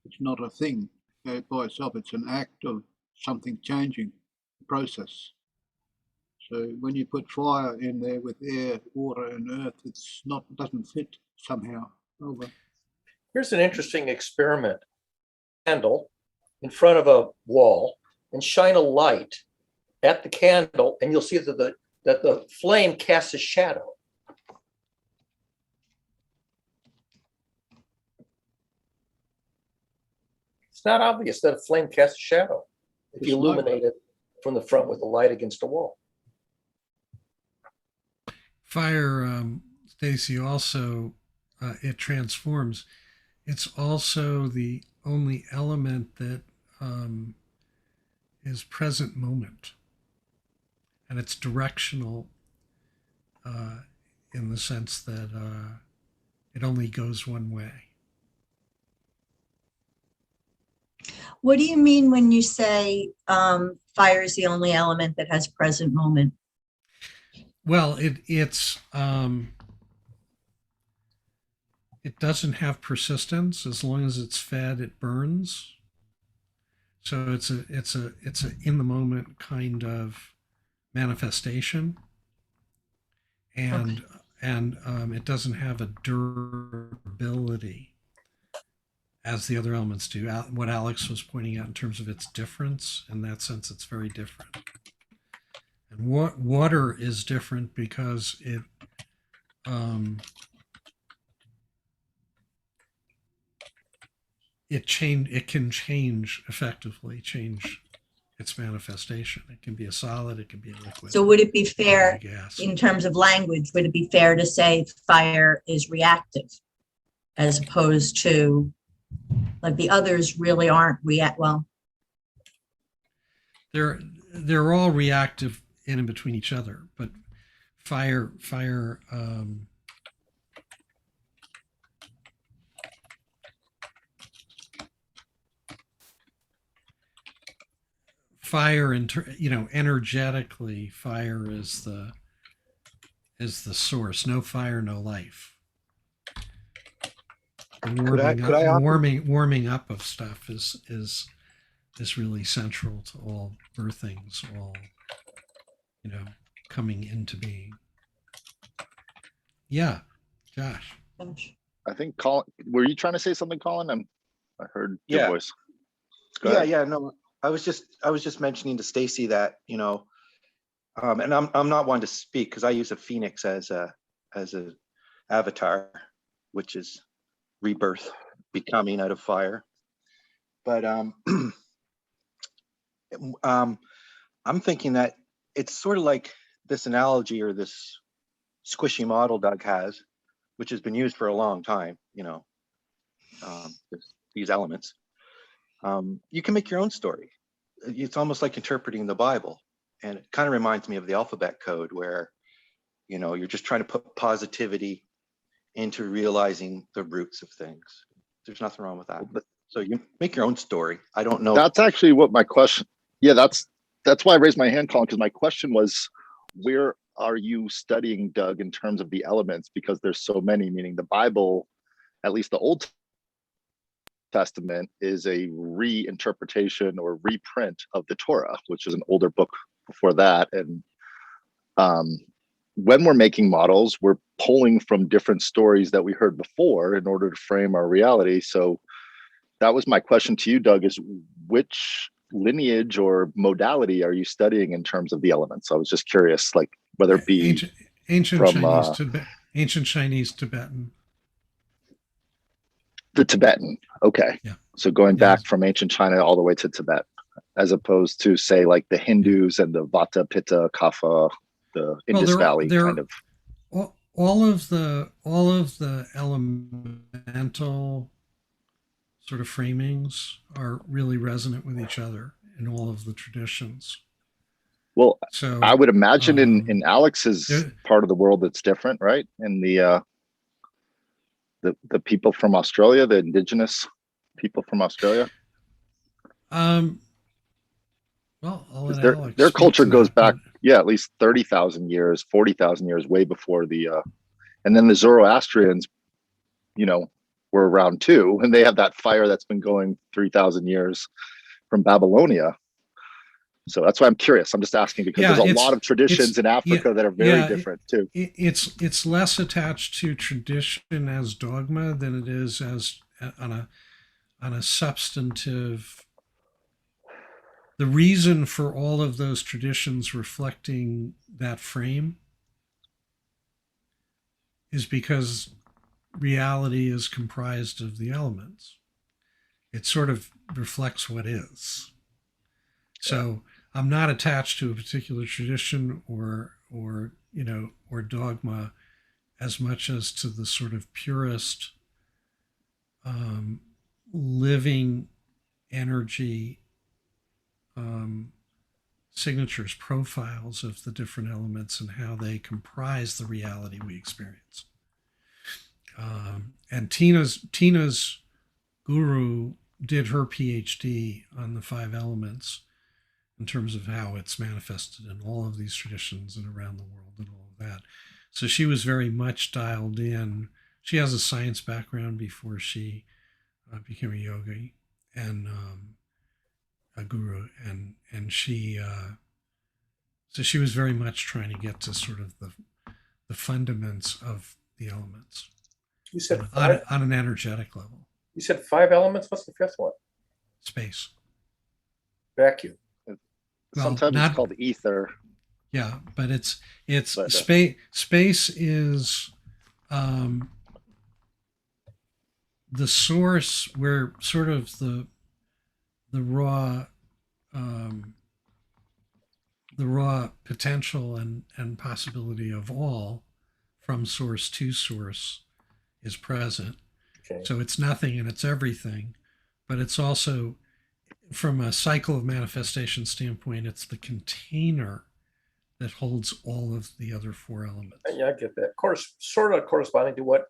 It's not a thing by itself. It's an act of something changing, process. So when you put fire in there with air, water, and earth, doesn't fit somehow. Over. Here's an interesting experiment. Candle in front of a wall and shine a light at the candle, and you'll see that the flame casts a shadow. It's not obvious that a flame casts a shadow if you illuminate it from the front with a light against a wall. Fire, Stacy, also it transforms. It's also the only element that is present moment, and it's directional in the sense that It only goes one way. What do you mean when you say fire is the only element that has present moment? Well, it doesn't have persistence. As long as it's fed, it burns. So it's a in the moment kind of manifestation, and it doesn't have a durability as the other elements do. What Alex was pointing out in terms of its difference, in that sense, it's very different. And water is different because it can change effectively, change its manifestation. It can be a solid, it can be a liquid. So would it be fair gas. in terms of language, would it be fair to say fire is reactive as opposed to like the others really aren't well, they're all reactive in and between each other, but fire energetically, fire is the source. No fire, no life. The warming up of stuff is really central to all birthings, all coming into being. Yeah, Josh. I think Colin, were you trying to say something, Colin? I heard your voice. Go ahead. Yeah. No, I was just mentioning to Stacy that, and I'm not one to speak because I use a phoenix as a avatar, which is rebirth, becoming out of fire. But I'm thinking that it's sort of like this analogy or this squishy model Doug has, which has been used for a long time, these elements. You can make your own story. It's almost like interpreting the Bible. And it kind of reminds me of the alphabet code where, you're just trying to put positivity into realizing the roots of things. There's nothing wrong with that. But so you make your own story. I don't know. That's actually what my question. Yeah, that's why I raised my hand, Colin, because my question was, where are you studying, Doug, in terms of the elements? Because there's so many, meaning the Bible, at least the Old Testament, is a reinterpretation or reprint of the Torah, which is an older book before that. And when we're making models, we're pulling from different stories that we heard before in order to frame our reality. So that was my question to you, Doug, is which lineage or modality are you studying in terms of the elements? I was just curious, like whether it be ancient from, Chinese, Tibetan. The Tibetan. Okay. Yeah. So going back from ancient China all the way to Tibet, as opposed to say like the Hindus and the Vata, Pitta, Kapha, the Indus Valley kind of. All of the elemental sort of framings are really resonant with each other in all of the traditions. Well, so I would imagine in Alex's part of the world that's different, right? And the people from Australia, the indigenous people from Australia. Well, I'll let Alex their culture goes back, but at least 30,000 years, 40,000 years, way before and then the Zoroastrians, were around too, and they have that fire that's been going 3,000 years from Babylonia. So that's why I'm curious. I'm just asking because there's a lot of traditions in Africa that are very different too. It's less attached to tradition as dogma than it is as on a substantive. The reason for all of those traditions reflecting that frame is because reality is comprised of the elements. It sort of reflects what is. So I'm not attached to a particular tradition or dogma as much as to the sort of purest living energy signatures, profiles of the different elements and how they comprise the reality we experience. And Tina's guru did her PhD on the five elements in terms of how it's manifested in all of these traditions and around the world and all of that. So she was very much dialed in. She has a science background before she became a yogi and a guru, and she so she was very much trying to get to sort of the fundaments of the elements You said on, five. on an energetic level. You said five elements. What's the fifth one? Space. Vacuum. Well, Sometimes not it's called ether. yeah, but it's But, space is the source where sort of the raw the raw potential and possibility of all from source to source is present. Okay. So it's nothing and it's everything, but it's also, from a cycle of manifestation standpoint, it's the container that holds all of the other four elements. Yeah, I get that. Of course, sort of corresponding to what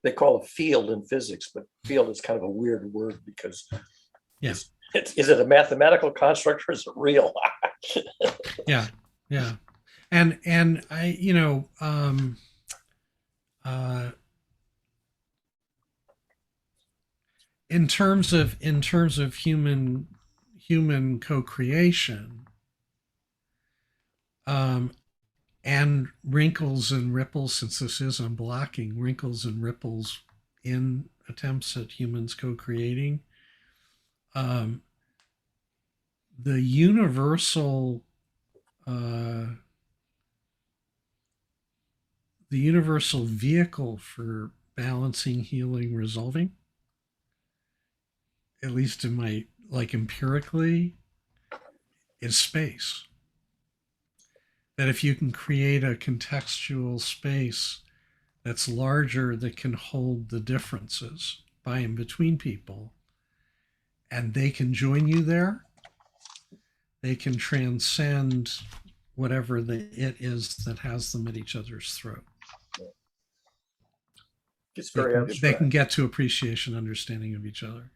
they call a field in physics, but field is kind of a weird word because Yeah. is it a mathematical construct or is it real? Yeah, yeah, and I, you know, in terms of human co-creation, and wrinkles and ripples, since this is unblocking, wrinkles and ripples in attempts at humans co-creating, the universal vehicle for balancing, healing, resolving, at least in my, like, empirically, is space. That if you can create a contextual space that's larger, that can hold the differences by and between people, and they can join you there, they can transcend whatever it is that has them at each other's throat. It's very They abstract. can get to appreciation, understanding of each other.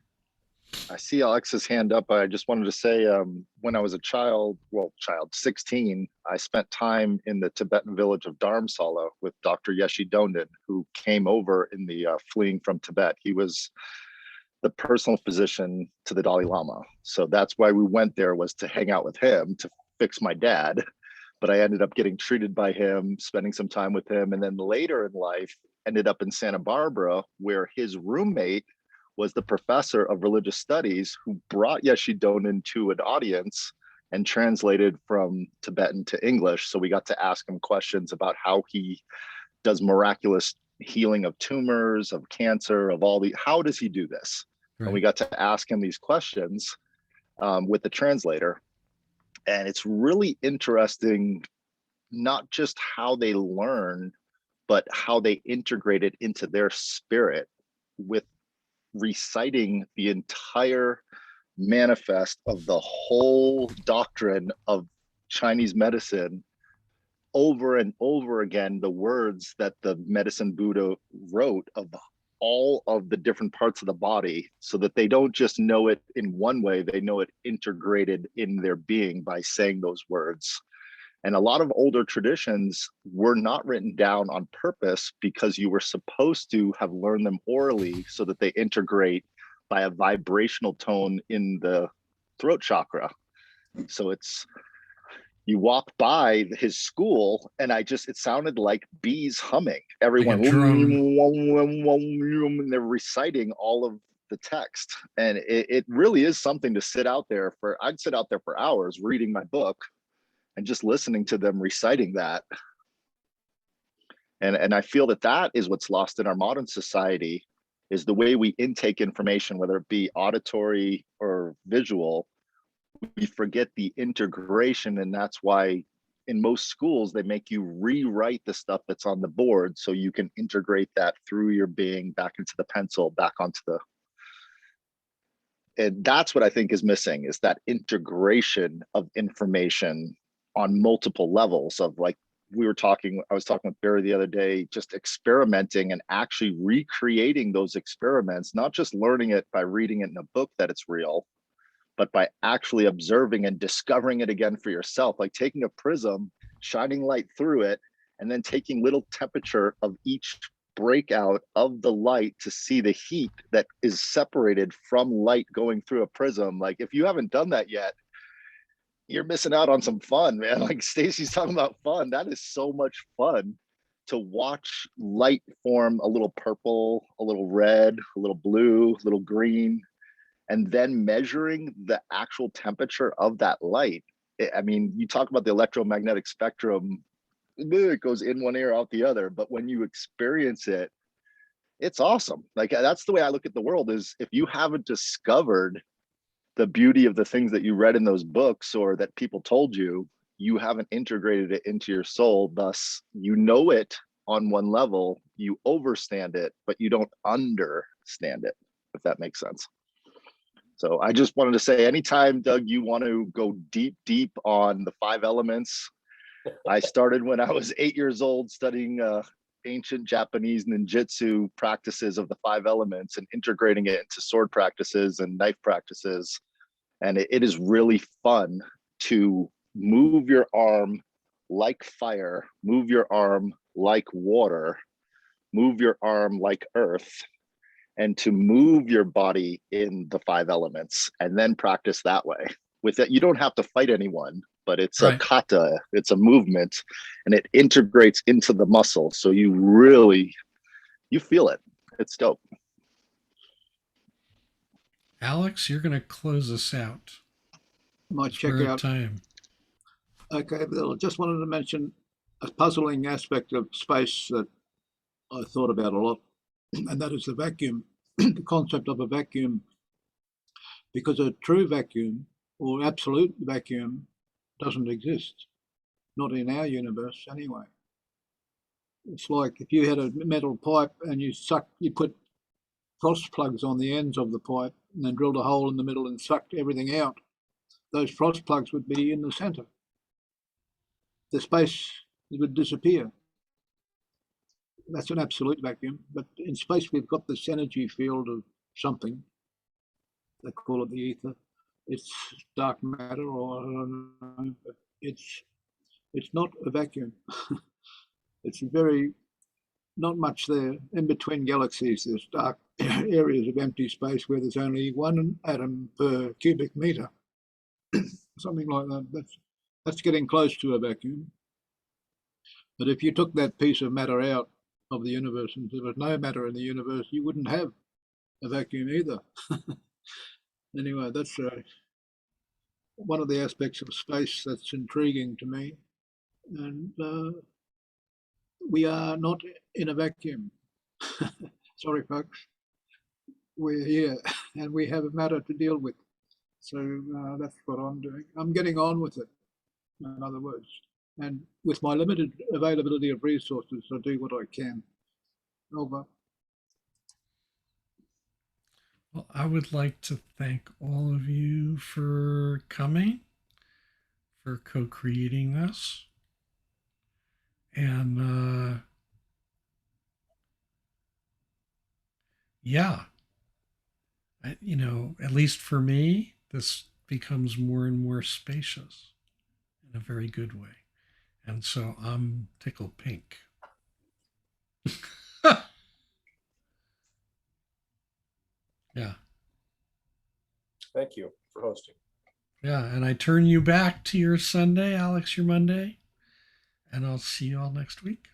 I see Alex's hand up. I just wanted to say, when I was a child, 16, I spent time in the Tibetan village of Dharamsala with Dr. Yeshi Donden, who came over in the fleeing from Tibet. He was the personal physician to the Dalai Lama. So that's why we went there, was to hang out with him, to fix my dad. But I ended up getting treated by him, spending some time with him. And then later in life, ended up in Santa Barbara, where his roommate was the professor of religious studies who brought Yeshi Donen to an audience and translated from Tibetan to English. So we got to ask him questions about how he does miraculous healing of tumors, of cancer, of all the, how does he do this? Right. And we got to ask him these questions with the translator. And it's really interesting, not just how they learn, but how they integrate it into their spirit with reciting the entire manifest of the whole doctrine of Chinese medicine over and over again, the words that the medicine Buddha wrote of all of the different parts of the body, so that they don't just know it in one way, they know it integrated in their being by saying those words. And a lot of older traditions were not written down on purpose because you were supposed to have learned them orally so that they integrate by a vibrational tone in the throat chakra. So it's, you walk by his school and it sounded like bees humming. Everyone, Like a drone. and they're reciting all of the text. And it really is something to sit out there for. I'd sit out there for hours reading my book and just listening to them reciting that. And I feel that is what's lost in our modern society, is the way we intake information, whether it be auditory or visual. We forget the integration, and that's why in most schools they make you rewrite the stuff that's on the board so you can integrate that through your being back into the pencil, back onto the, and that's what I think is missing, is that integration of information on multiple levels of, like, I was talking with Barry the other day, just experimenting and actually recreating those experiments, not just learning it by reading it in a book that it's real, but by actually observing and discovering it again for yourself, like taking a prism, shining light through it, and then taking little temperature of each breakout of the light to see the heat that is separated from light going through a prism. Like, if you haven't done that yet, you're missing out on some fun, man. Like Stacy's talking about fun. That is so much fun to watch light form a little purple, a little red, a little blue, a little green, and then measuring the actual temperature of that light. I mean, you talk about the electromagnetic spectrum, it goes in one ear, out the other. But when you experience it, it's awesome. Like, that's the way I look at the world, is if you haven't discovered the beauty of the things that you read in those books or that people told you, you haven't integrated it into your soul. Thus, you know it on one level, you overstand it, but you don't understand it, if that makes sense. So I just wanted to say, anytime, Doug, you want to go deep on the 5 elements, I started when I was 8 years old studying ancient Japanese ninjutsu practices of the 5 elements and integrating it into sword practices and knife practices. And it is really fun to move your arm like fire, move your arm like water, move your arm like earth, and to move your body in the 5 elements and then practice that way. With it, you don't have to fight anyone, but it's a kata, it's a movement, and it integrates into the muscle. So you feel it. It's dope. Alex, you're going to close us out. Might check We're at out. time. Okay, Bill, just wanted to mention a puzzling aspect of space that I thought about a lot, and that is the vacuum, the concept of a vacuum, because a true vacuum or absolute vacuum doesn't exist, not in our universe anyway. It's like if you had a metal pipe and you put frost plugs on the ends of the pipe and then drilled a hole in the middle and sucked everything out, those frost plugs would be in the center. The space would disappear. That's an absolute vacuum. But in space, we've got this energy field of something. They call it the ether. It's dark matter, or I don't know, but it's not a vacuum. It's very not much there. In between galaxies, there's dark areas of empty space where there's only 1 atom per cubic meter, something like that. That's getting close to a vacuum. But if you took that piece of matter out of the universe and there was no matter in the universe, you wouldn't have a vacuum either. Anyway, that's one of the aspects of space that's intriguing to me. And we are not in a vacuum. Sorry, folks. We're here and we have a matter to deal with. So that's what I'm doing. I'm getting on with it, in other words. And with my limited availability of resources, I do what I can. Over. Well, I would like to thank all of you for coming, for co-creating this. And yeah, at least for me, this becomes more and more spacious in a very good way. And so I'm tickled pink. Yeah. Thank you for hosting. Yeah. And I turn you back to your Sunday, Alex, your Monday. And I'll see you all next week.